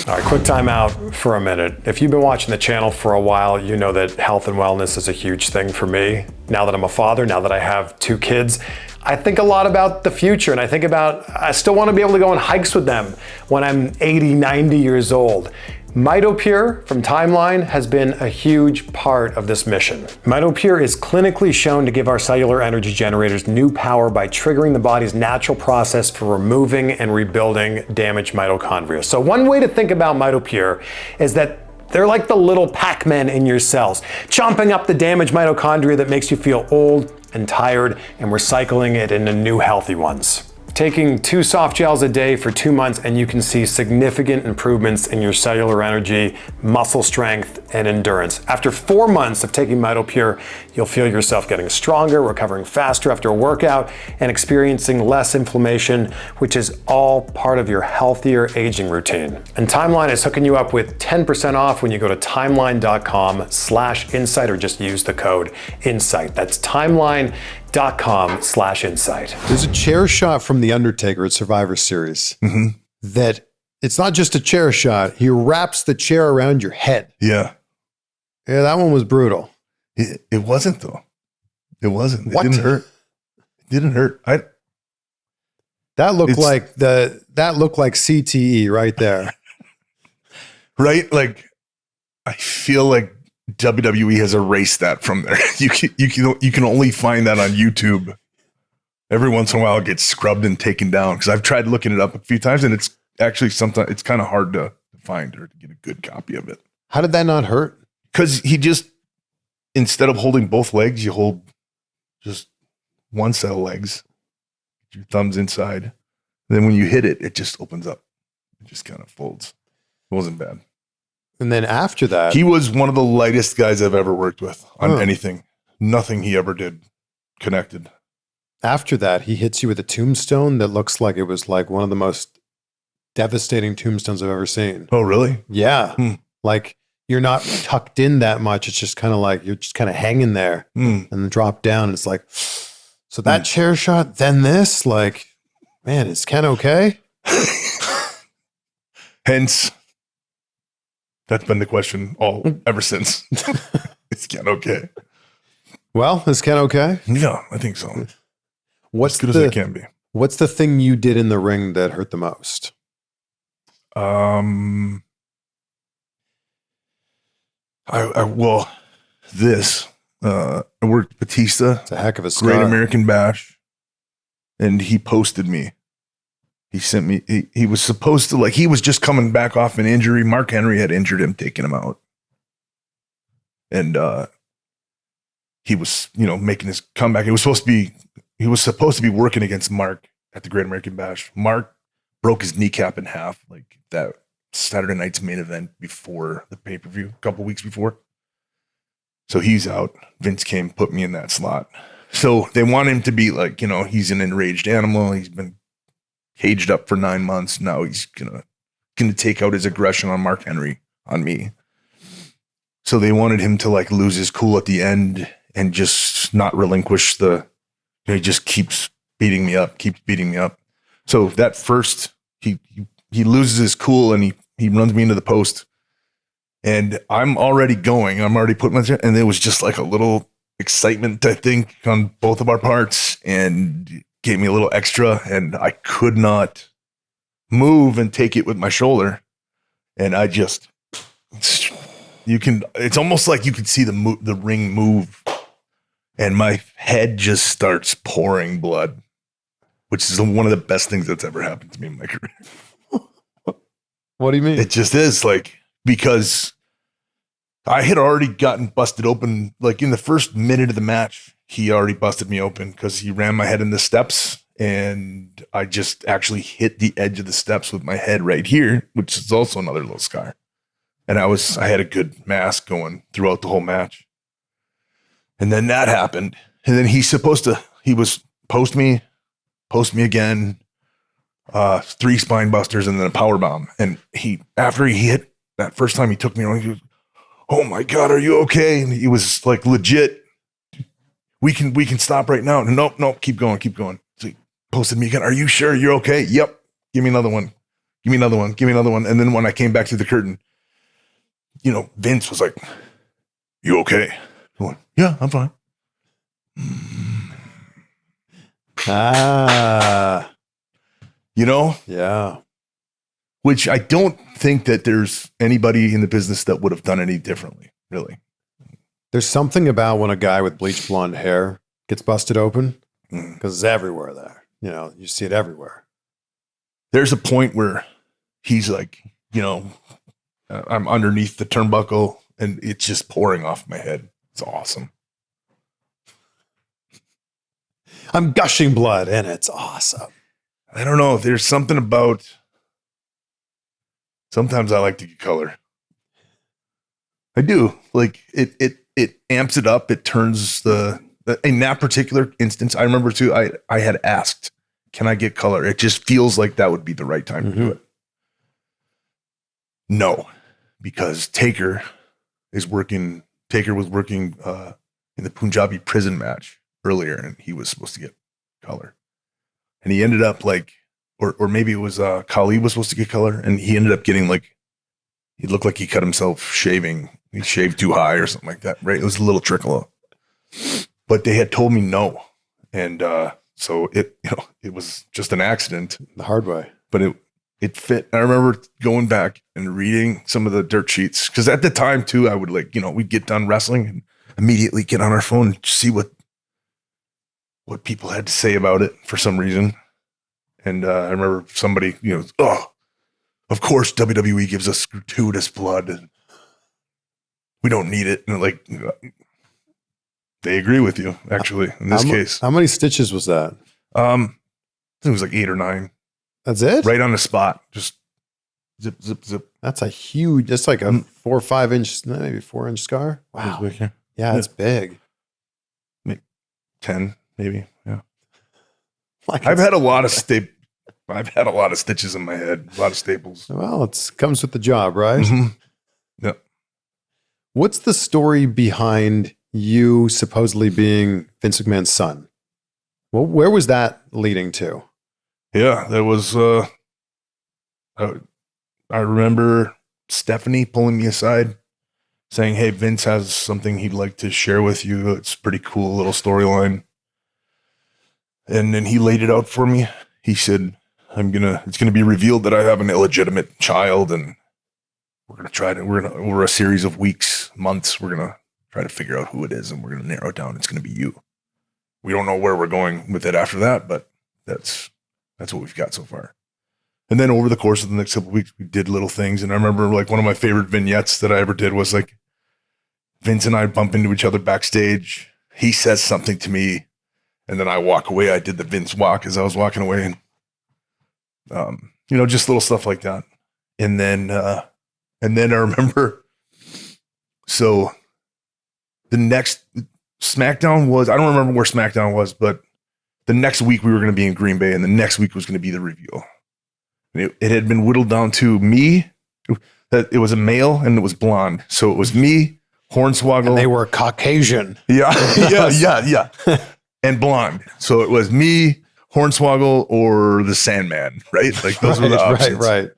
All right, quick time out for a minute. If you've been watching the channel for a while, you know that health and wellness is a huge thing for me. Now that I'm a father, now that I have 2 kids, I think a lot about the future, and I still want to be able to go on hikes with them when I'm 80, 90 years old. MitoPure from Timeline has been a huge part of this mission. MitoPure is clinically shown to give our cellular energy generators new power by triggering the body's natural process for removing and rebuilding damaged mitochondria. So one way to think about MitoPure is that they're like the little Pac-Man in your cells, chomping up the damaged mitochondria that makes you feel old and tired and recycling it into new healthy ones. Taking 2 soft gels a day for 2 months and you can see significant improvements in your cellular energy, muscle strength, and endurance. After 4 months of taking MitoPure, you'll feel yourself getting stronger, recovering faster after a workout, and experiencing less inflammation, which is all part of your healthier aging routine. And Timeline is hooking you up with 10% off when you go to timeline.com/insight or just use the code INSIGHT. That's timeline.com/insight. There's a chair shot from The Undertaker at Survivor Series that it's not just a chair shot. He wraps the chair around your head. Yeah. Yeah, that one was brutal. It wasn't though. It wasn't. What? It didn't hurt. It didn't hurt. That looked like CTE right there. Right? Like, I feel like WWE has erased that from there. You can only find that on YouTube. Every once in a while it gets scrubbed and taken down because I've tried looking it up a few times and it's actually sometimes it's kind of hard to find or to get a good copy of it. How did that not hurt? Because he just, instead of holding both legs, you hold just one set of legs, your thumbs inside. And then when you hit it, it just opens up. It just kind of folds. It wasn't bad. And then after that, he was one of the lightest guys I've ever worked with on anything. Nothing he ever did connected. After that, he hits you with a tombstone that looks like it was like one of the most devastating tombstones I've ever seen. Oh, really? Yeah. Like you're not tucked in that much. It's just kind of like you're just kind of hanging there and then drop down. It's like, so that chair shot, then this, like, man, is Ken okay? Hence, that's been the question ever since. Is Ken okay? Well, is Ken okay? Yeah, I think so. What's as good as it can be. What's the thing you did in the ring that hurt the most? I worked Batista. It's a heck of a scar. Great American Bash, and he posted me. He sent me. He was supposed to he was just coming back off an injury. Mark Henry had injured him, taking him out, and he was making his comeback. He was supposed to be working against Mark at the Great American Bash. Mark broke his kneecap in half, like that Saturday night's main event before the pay-per-view, a couple weeks before. So he's out. Vince came, put me in that slot. So they want him to be like, he's an enraged animal. He's been caged up for 9 months. Now he's gonna take out his aggression on Mark Henry, on me. So they wanted him to lose his cool at the end and just not relinquish he just keeps beating me up. So that first, he loses his cool and he runs me into the post. And I'm already going. I'm already putting myself, and there was just a little excitement, I think, on both of our parts, and gave me a little extra. And I could not move and take it with my shoulder. And I just, it's almost like you could see the ring move, and my head just starts pouring blood, which is one of the best things that's ever happened to me in my career. What do you mean? It just is because I had already gotten busted open. In the first minute of the match, he already busted me open because he ran my head in the steps, and I just actually hit the edge of the steps with my head right here, which is also another little scar. And I had a good mask going throughout the whole match. And then that happened. And then he was post me again, 3 spine busters, and then a power bomb. And after he hit that first time, he took me around. He goes, "Oh my God, are you okay?" And he was legit. We can stop right now. Nope, keep going. So posted me again. Are you sure you're okay? Yep. Give me another one. Give me another one. Give me another one. And then when I came back through the curtain, you know, Vince was like, you okay? I'm like, yeah, I'm fine. You know? Yeah. Which I don't think that there's anybody in the business that would have done any differently, really. There's something about when a guy with bleached blonde hair gets busted open, because it's everywhere there. You know, you see it everywhere. There's a point where he's like, you know, I'm underneath the turnbuckle and it's just pouring off my head. It's awesome. I'm gushing blood and it's awesome. I don't know. There's something about, sometimes I like to get color. I do. Like it amps it up. It turns in that particular instance, I remember too, I had asked, can I get color? It just feels like that would be the right time to do it. No, because Taker was working in the Punjabi prison match earlier, and he was supposed to get color. And he ended up like, or maybe it was Khali was supposed to get color, and he ended up getting like, he looked like he cut himself shaving. He shaved too high or something like that, right? It was a little trickle. But they had told me no. And so it was just an accident. The hard way. But it fit. I remember going back and reading some of the dirt sheets. Because at the time too, I would like, you know, we'd get done wrestling and immediately get on our phone and see what people had to say about it for some reason. And I remember somebody, you know, oh, of course WWE gives us gratuitous blood and we don't need it. And like, they agree with you, actually, in this case. How many stitches was that? I think it was like 8 or 9. That's it? Right on the spot. Just zip, zip, zip. That's that's like a 4 or 5 inch, maybe 4-inch scar. Wow. Yeah, it's big. Maybe 10, maybe. Yeah. Like I've had a lot of stitches in my head, a lot of staples. Well, it comes with the job, right? Mm-hmm. Yeah. What's the story behind you supposedly being Vince McMahon's son? Well, where was that leading to? Yeah, there was, I remember Stephanie pulling me aside saying, hey, Vince has something he'd like to share with you. It's a pretty cool little storyline. And then he laid it out for me. He said, it's going to be revealed that I have an illegitimate child, and over a series of weeks, months, we're going to try to figure out who it is, and we're going to narrow it down. It's going to be you. We don't know where we're going with it after that, but that's what we've got so far. And then over the course of the next couple of weeks, we did little things. And I remember like one of my favorite vignettes that I ever did was like Vince and I bump into each other backstage. He says something to me, and then I walk away. I did the Vince walk as I was walking away, and you know, just little stuff like that. And then I remember, so the next SmackDown was, I don't remember where SmackDown was, but the next week we were going to be in Green Bay, and the next week was going to be the reveal. And it had been whittled down to me, that it was a male and it was blonde. So it was me, Hornswoggle. And they were Caucasian. Yeah, yeah. And blonde. So it was me, Hornswoggle, or the Sandman, right? Like those were the options. Right.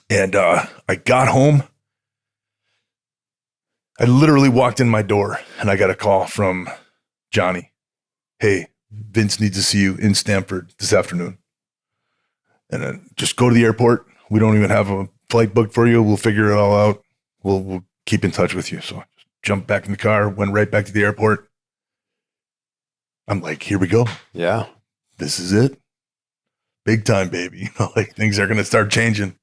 And I got home. I literally walked in my door and I got a call from Johnny. Hey, Vince needs to see you in Stamford this afternoon. And then just go to the airport. We don't even have a flight booked for you. We'll figure it all out. We'll keep in touch with you. So I just jumped back in the car, went right back to the airport. I'm like, here we go. Yeah. This is it. Big time, baby. You know, like things are going to start changing.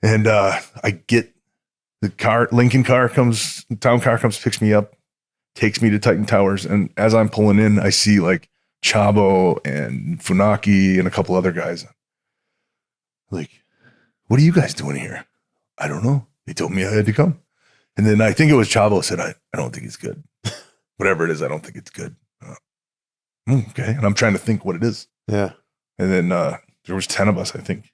And I get the car, Lincoln car comes, town car comes, picks me up, takes me to Titan Towers. And as I'm pulling in, I see like Chavo and Funaki and a couple other guys. Like, what are you guys doing here? I don't know. They told me I had to come. And then I think it was Chavo said, I don't think it's good. Whatever it is, I don't think it's good. Okay. And I'm trying to think what it is. Yeah. And then there was 10 of us, I think,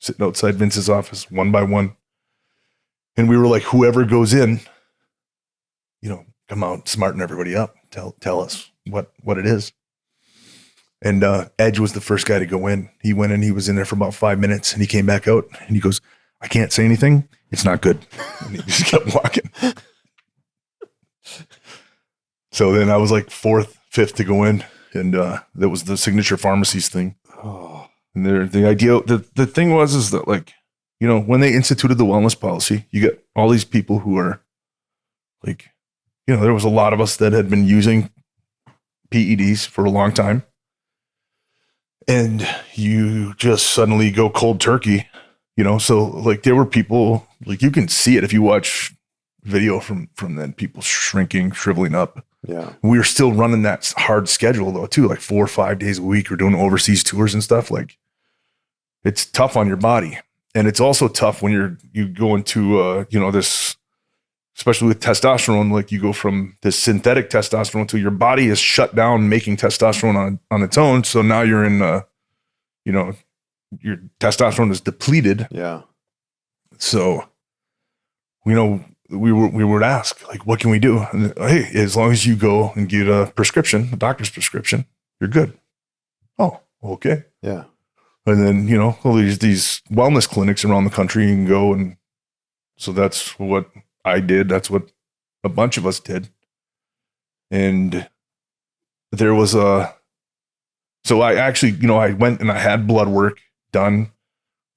sitting outside Vince's office one by one. And we were like, whoever goes in, you know, come out, smarten everybody up. Tell us what it is. And Edge was the first guy to go in. He went in, he was in there for about 5 minutes, and he came back out and he goes, I can't say anything. It's not good. And he just kept walking. So then I was like fourth, fifth to go in. And that was the Signature Pharmacies thing. Oh. And the idea, the thing was, is that like, you know, when they instituted the wellness policy, you get all these people who are like, you know, there was a lot of us that had been using PEDs for a long time. And you just suddenly go cold turkey, you know? So like there were people, like you can see it if you watch video from then, people shrinking, shriveling up. Yeah. We were still running that hard schedule though too, like 4 or 5 days a week. We're doing overseas tours and stuff. Like it's tough on your body. And it's also tough when you go into, you know, this, especially with testosterone, like you go from this synthetic testosterone to your body is shut down making testosterone on its own. So now you're in, you know, your testosterone is depleted. Yeah. So, you know, we would ask, like, what can we do? And, hey, as long as you go and get a prescription, a doctor's prescription, you're good. Oh, okay. Yeah. And then, you know, well, there's these wellness clinics around the country you can go. And so that's what I did. That's what a bunch of us did. And there was so I actually, you know, I went and I had blood work done.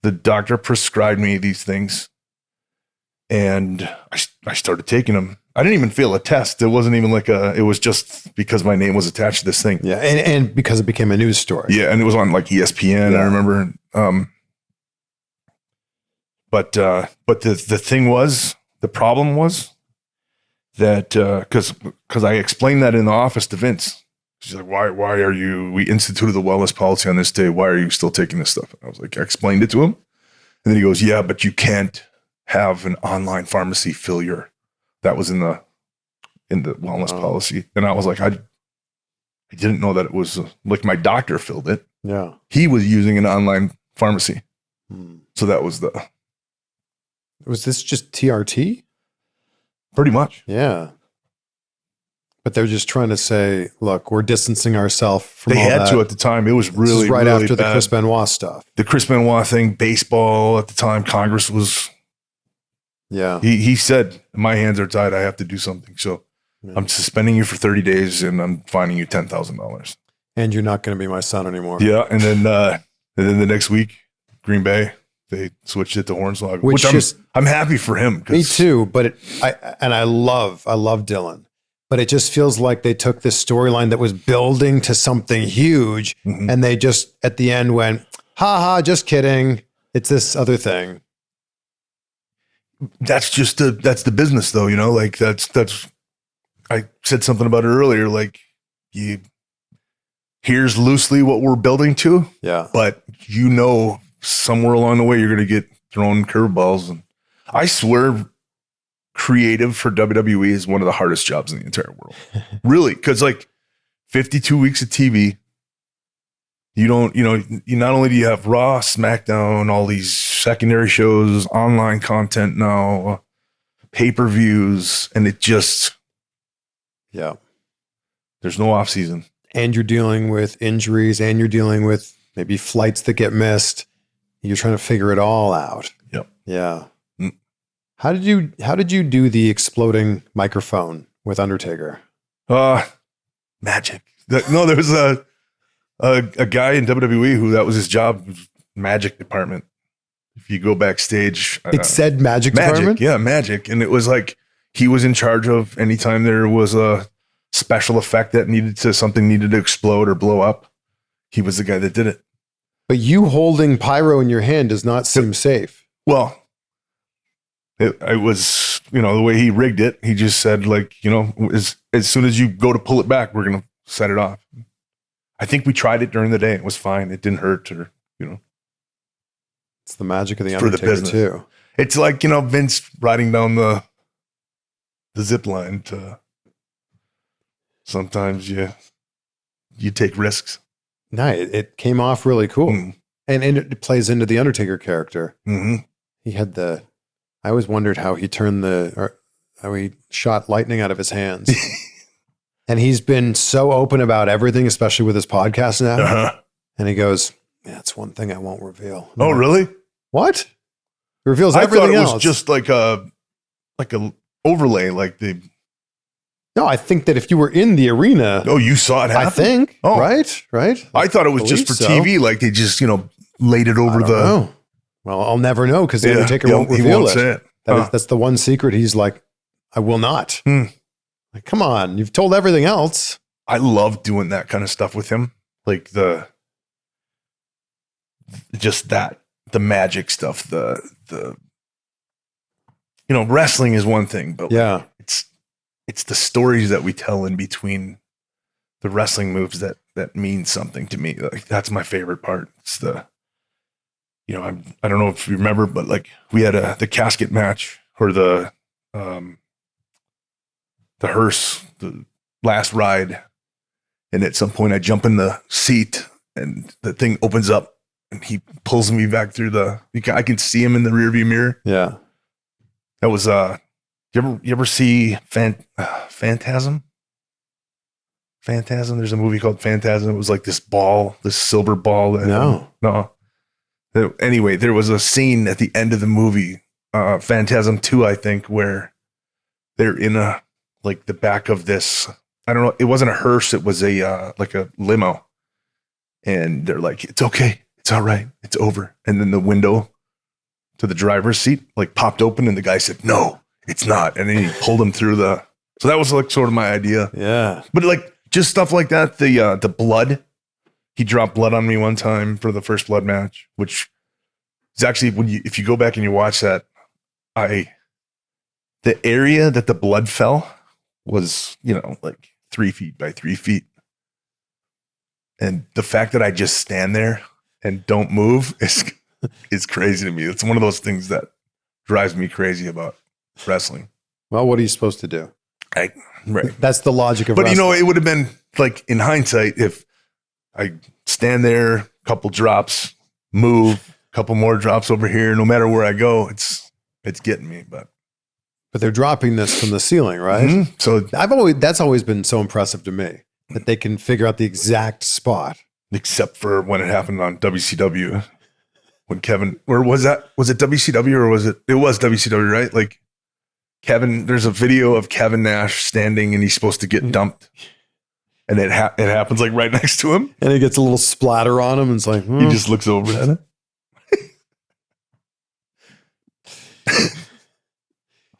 The doctor prescribed me these things and I started taking them. I didn't even feel a test. It wasn't even like it was just because my name was attached to this thing. Yeah. And because it became a news story. Yeah. And it was on like ESPN. Yeah. I remember. But the thing was, the problem was that because I explained that in the office to Vince. She's like, why are you, we instituted the wellness policy on this day. Why are you still taking this stuff? And I was like, I explained it to him. And then he goes, yeah, but you can't have an online pharmacy fill your, that was in the wellness policy. And I was like, I didn't know that it was like my doctor filled it. Yeah. He was using an online pharmacy. So that was Was this just TRT? pretty much. Yeah. But they're just trying to say, look, we're distancing ourselves from They all had that. to at the time. It was This really is right really after the bad. Chris Benoit stuff. The Chris Benoit thing, baseball at the time, Congress was, Yeah. he said, my hands are tied. I have to do something. So I'm suspending you for 30 days and I'm fining you $10,000. And you're not going to be my son anymore. Yeah. And then the next week, Green Bay, they switched it to Hornswoggle, which I'm happy for him. Me too. But I love Dylan. But it just feels like they took this storyline that was building to something huge, and they just at the end went, "Ha ha, just kidding. It's this other thing." That's just that's the business, though. You know, like that's. I said something about it earlier. Like here's loosely what we're building to. Yeah. But you know, somewhere along the way, you're going to get thrown curveballs, and I swear. Creative for WWE is one of the hardest jobs in the entire world. Really, because like 52 weeks of TV, you not only do you have Raw, SmackDown, all these secondary shows, online content now, pay-per-views, and it just, there's no off season. And you're dealing with injuries, and you're dealing with maybe flights that get missed. You're trying to figure it all out. Yep. Yeah. How did you do the exploding microphone with Undertaker? Magic. No, there was a guy in WWE who that was his job, magic department. If you go backstage, It said magic department? Yeah, magic. And it was like he was in charge of anytime there was a special effect that something needed to explode or blow up. He was the guy that did it. But you holding pyro in your hand does not seem safe. Well, it was, the way he rigged it, he just said, like, as soon as you go to pull it back, we're going to set it off. I think we tried it during the day. It was fine. It didn't hurt or. It's the magic of the For the Undertaker business. too. It's like, Vince riding down the zip line to sometimes you take risks. No, it came off really cool. And it plays into the Undertaker character. Mm-hmm. He had I always wondered how he turned how he shot lightning out of his hands. And he's been so open about everything, especially with his podcast now. Uh-huh. And he goes, yeah, that's one thing I won't reveal. Oh, really? What? He reveals I everything thought it was else. just like a overlay, like the. No, I think that if you were in the arena, Oh, you saw it happen? I think, Oh. right? I thought it was just for TV, like they just, laid it over the. Oh, well, I'll never know because the Yeah, Undertaker won't he reveal won't it. say it. That's the one secret. He's like, I will not. Like, come on, you've told everything else. I love doing that kind of stuff with him, like the magic stuff. The wrestling is one thing, but Yeah, it's the stories that we tell in between the wrestling moves that mean something to me. Like that's my favorite part. It's the, I don't know if you remember, but like we had the casket match or the hearse, the last ride. And at some point I jump in the seat and the thing opens up and he pulls me back through I can see him in the rearview mirror. yeah. That was, you ever see Phantasm? Phantasm? There's a movie called Phantasm. It was like this silver ball. No. Anyway, there was a scene at the end of the movie, Phantasm 2, I think, where they're in the back of this, I don't know, it wasn't a hearse, it was like a limo. And they're like, it's okay, it's all right, it's over. And then the window to the driver's seat popped open and the guy said, no, it's not. And then he pulled him through so that was sort of my idea. Yeah. But just stuff like that, the blood, he dropped blood on me one time for the first blood match, which is actually, if you go back and you watch that, the area that the blood fell was, 3 feet by 3 feet. And the fact that I just stand there and don't move is crazy to me. It's one of those things that drives me crazy about wrestling. Well, what are you supposed to do? Right. That's the logic of But wrestling. it would have been in hindsight, if I stand there, couple drops, move, couple more drops over here, no matter where I go, it's getting me. But they're dropping this from the ceiling, right? Mm-hmm. So that's always been so impressive to me that they can figure out the exact spot. except for when it happened on WCW, when Kevin, or was it WCW or was it was WCW, right? Kevin, there's a video of Kevin Nash standing and he's supposed to get dumped. And it happens right next to him. And it gets a little splatter on him and it's like, He just looks over at it.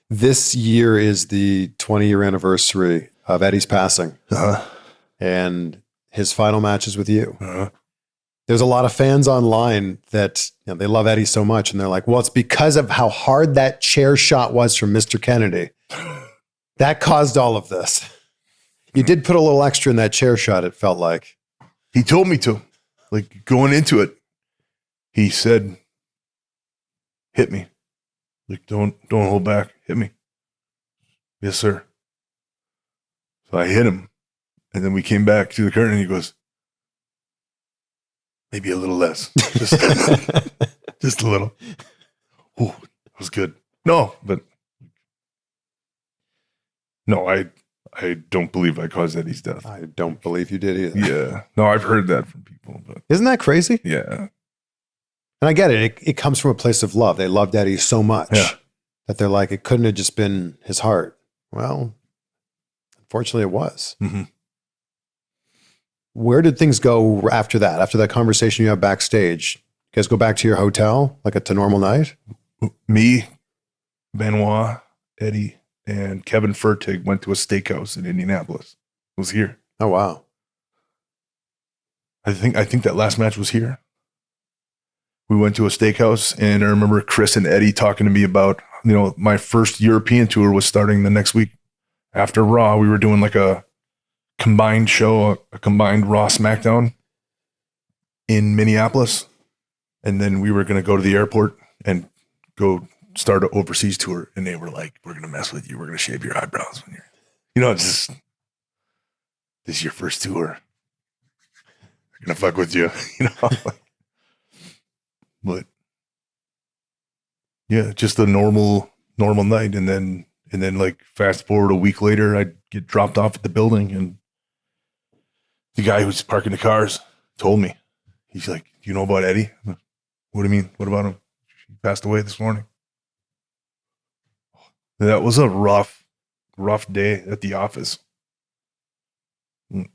This year is the 20-year anniversary of Eddie's passing. Uh-huh. And his final match is with you. Uh-huh. There's a lot of fans online that they love Eddie so much. And they're like, well, it's because of how hard that chair shot was from Mr. Kennedy. That caused all of this. You did put a little extra in that chair shot, it felt like. He told me to. Going into it, he said, hit me. Don't hold back. Hit me. Yes, sir. So I hit him. And then we came back to the curtain and he goes, maybe a little less. Just a little. Oh, that was good. No, I don't believe I caused Eddie's death. I don't believe you did either. Yeah. No, I've heard that from people, but Isn't that crazy? yeah. And I get it. It comes from a place of love. They loved Eddie so much that they're like, it couldn't have just been his heart. Well, unfortunately it was. Mm-hmm. Where did things go after that? After that conversation you had backstage? You guys go back to your hotel like it's a normal night? Me, Benoit, Eddie, and Kevin Furtig went to a steakhouse in Indianapolis. It was here. Oh, wow. I think that last match was here. We went to a steakhouse, and I remember Chris and Eddie talking to me about, my first European tour was starting the next week. After Raw, we were doing a combined show, a combined Raw SmackDown in Minneapolis. And then we were going to go to the airport and go start an overseas tour. And they were like, we're going to mess with you. We're going to shave your eyebrows when you're, it's just, this is your first tour. We're going to fuck with you, But yeah, just a normal night. And then And then like fast forward a week later, I'd get dropped off at the building, and the guy who was parking the cars told me, he's like, "You know about Eddie?" What do you mean? What about him? He passed away this morning. That was a rough day at the office. And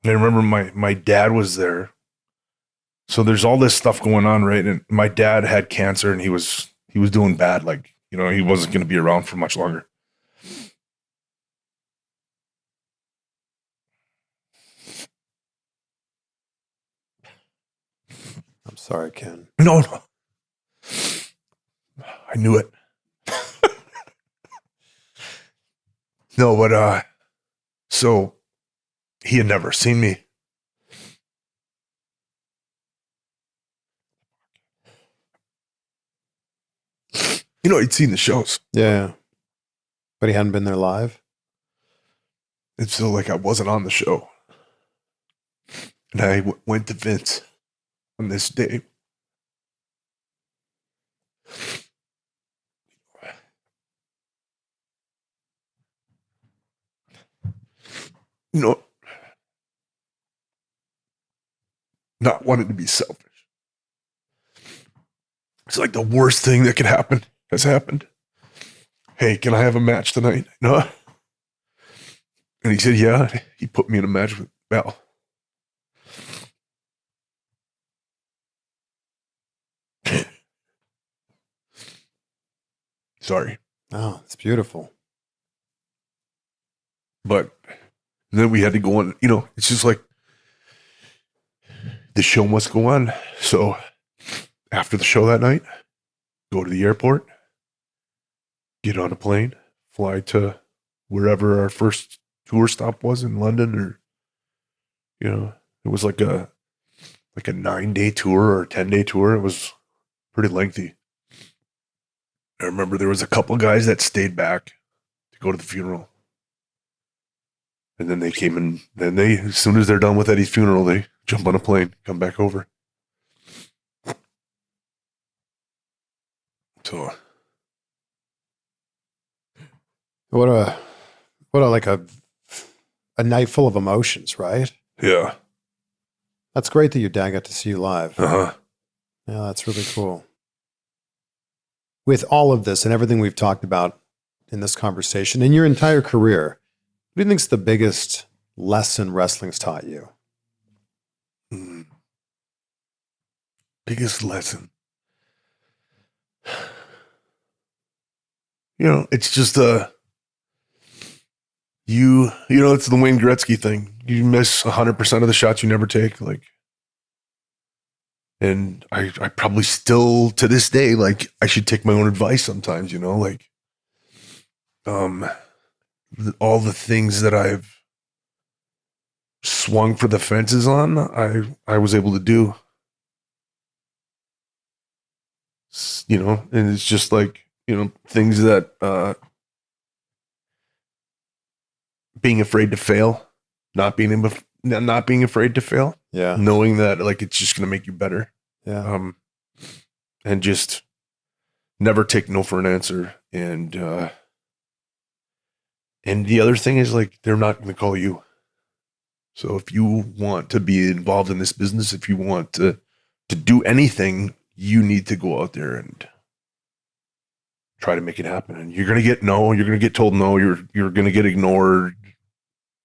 I remember my dad was there. So there's all this stuff going on, right? And my dad had cancer, and he was doing bad. Like, you know, he wasn't going to be around for much longer. I'm sorry, Ken. No. I knew it. No, but so he had never seen me. You know, he'd seen the shows. Yeah. But he hadn't been there live? It's so like I wasn't on the show. And I went to Vince on this day. You know, not wanting to be selfish. It's like the worst thing that could happen has happened. Hey, can I have a match tonight? No. And he said, yeah. He put me in a match with Val. Sorry. Oh, it's beautiful. But then we had to go on, you know, it's just like the show must go on. So after the show that night, go to the airport, get on a plane, fly to wherever our first tour stop was in London, or, you know, it was like a 9-day tour or a 10-day tour. It was pretty lengthy. I remember there was a couple guys that stayed back to go to the funeral. And then they came in, then they, as soon as they're done with Eddie's funeral, they jump on a plane, come back over. So. What a like a night full of emotions, right? Yeah. That's great that your dad got to see you live. Uh-huh. Yeah, that's really cool. With all of this and everything we've talked about in this conversation, in your entire career, what do you think is the biggest lesson wrestling's taught you? Biggest lesson. You know, it's just you know, it's the Wayne Gretzky thing. You miss 100% of the shots you never take. Like, and I probably still to this day, like, I should take my own advice sometimes, you know, like, all the things that I've swung for the fences on, I was able to do, you know, and it's just like, you know, things that, being afraid to fail, not being afraid to fail. Yeah. Knowing that, like, it's just going to make you better. Yeah. And just never take no for an answer. And the other thing is, like, they're not going to call you. So if you want to be involved in this business, if you want to do anything, you need to go out there and try to make it happen. And you're going to get no, you're going to get told no, you're going to get ignored.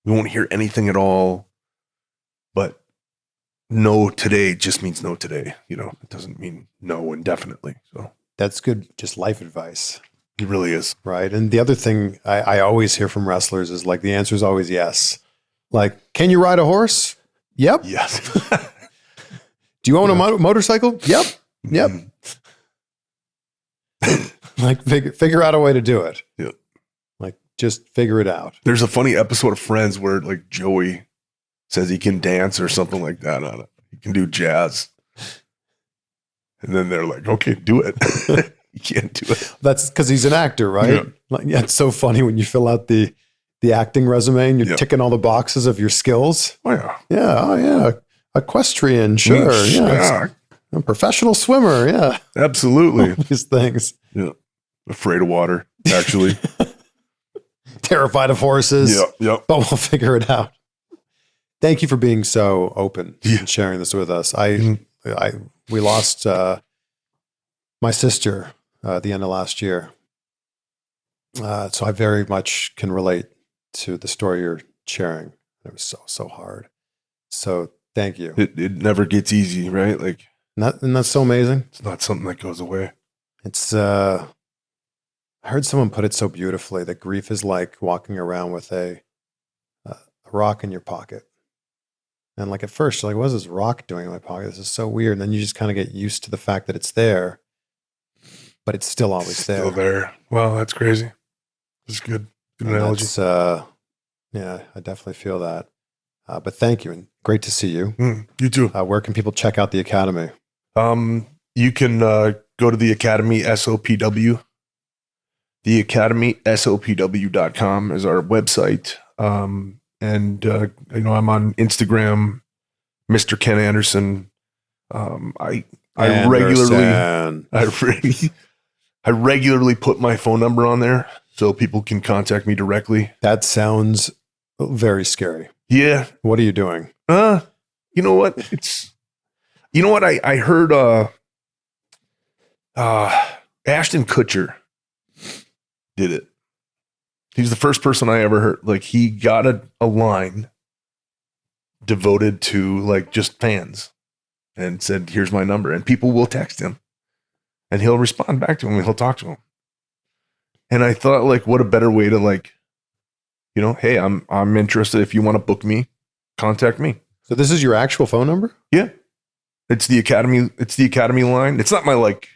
You won't hear anything at all. But no today just means no today. You know, it doesn't mean no indefinitely. So That's good, just life advice. It really is. Right. And the other thing I always hear from wrestlers is like, the answer is always yes. Like, can you ride a horse? Yep. Yes. Do you own a motorcycle? Yep. Yep. Like, figure out a way to do it. Yeah. Like, just figure it out. There's a funny episode of Friends where, like, Joey says he can dance or something like that on it. He can do jazz. And then they're like, okay, do it. You can't do it. That's because he's an actor, right? Yeah. Like, yeah, it's so funny when you fill out the acting resume and you're ticking all the boxes of your skills. Oh, yeah. Yeah. Oh, yeah. Equestrian. Sure. Yeah. A professional swimmer. Yeah. Absolutely. These things. Yeah. Afraid of water, actually. Terrified of horses. Yep. But we'll figure it out. Thank you for being so open and sharing this with us. We lost my sister at the end of last year. So I very much can relate to the story you're sharing. It was so hard. So thank you. It never gets easy, right? Like, And that's so amazing. it's not something that goes away. It's I heard someone put it so beautifully that grief is like walking around with a rock in your pocket. And like at first, you're like, what is this rock doing in my pocket? This is so weird. And then you just kind of get used to the fact that it's there, but it's still always Still there. Wow, that's crazy. That's good. Good analogy. Yeah, I definitely feel that. But thank you, and great to see you. You too. Where can people check out the Academy? You can go to the Academy SOPW. The AcademySOPW.com is our website. I'm on Instagram, Mr. Ken Anderson. I regularly put my phone number on there so people can contact me directly. That sounds very scary. Yeah. What are you doing? You know what? I heard Ashton Kutcher did it. He's the first person I ever heard. Like, he got a line devoted to like just fans and said, here's my number. And people will text him and he'll respond back to him and he'll talk to him. And I thought, like, what a better way to, like, hey, I'm interested. If you want to book me, contact me. So this is your actual phone number? Yeah. It's the Academy line. It's not my, like.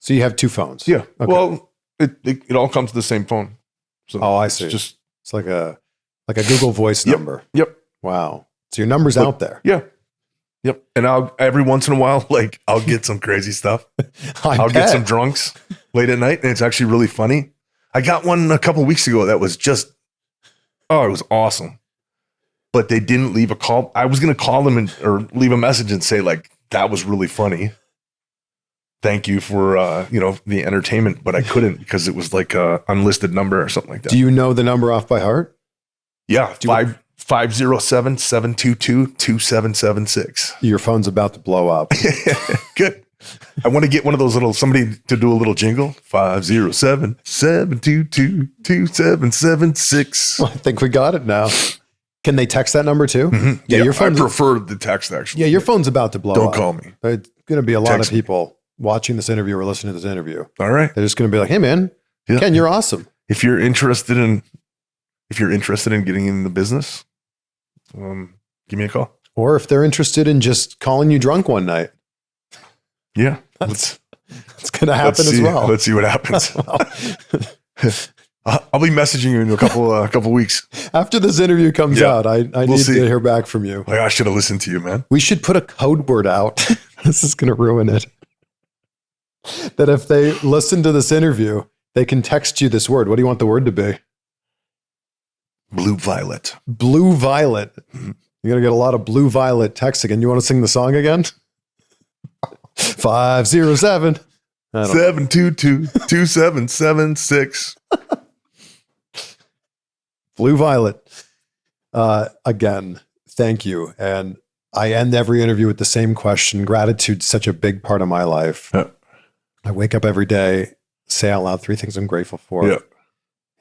So you have two phones? Yeah. Okay. Well, it all comes to the same phone. So I see. It's like a Google Voice number. Yep. Wow. So your number's out there. Yeah. Yep. And every once in a while, like, I'll get some crazy stuff. I'll bet. get some drunks late at night, and it's actually really funny. I got one a couple weeks ago that was just, it was awesome. But they didn't leave a call. I was going to call them or leave a message and say, like, that was really funny. Thank you for, the entertainment. But I couldn't because it was like a unlisted number or something like that. Do you know the number off by heart? Yeah. 507-722-2776. Your phone's about to blow up. Good. I want to get one of those somebody to do a little jingle. 507-722-2776. Well, I think we got it now. Can they text that number too? Mm-hmm. Yeah, your phone. I prefer the text, actually. Yeah, your phone's about to blow up. Don't call me. It's going to be a lot Text of people watching this interview or listening to this interview. All right. They're just going to be like, hey, man, Ken, you're awesome. If you're interested in getting in the business, give me a call. Or if they're interested in just calling you drunk one night. Yeah. It's going to happen as well. Let's see what happens. I'll be messaging you in a couple weeks. After this interview comes out, I need to hear back from you. Like, I should have listened to you, man. We should put a code word out. This is going to ruin it. That if they listen to this interview, they can text you this word. What do you want the word to be? Blue violet. Blue violet. You're going to get a lot of blue violet texts again. You want to sing the song again? 507 722-2776. Blue violet. Again, thank you. And I end every interview with the same question. Gratitude's such a big part of my life. Yeah. I wake up every day, say out loud 3 things I'm grateful for. Yeah.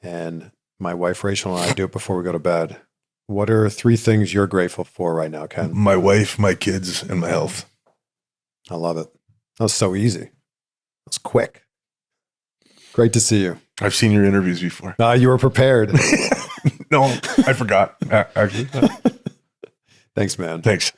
And my wife, Rachel, and I do it before we go to bed. What are 3 things you're grateful for right now, Ken? My wife, my kids, and my health. I love it. That was so easy. That was quick. Great to see you. I've seen your interviews before. You were prepared. No, I forgot. Actually. Thanks, man. Thanks.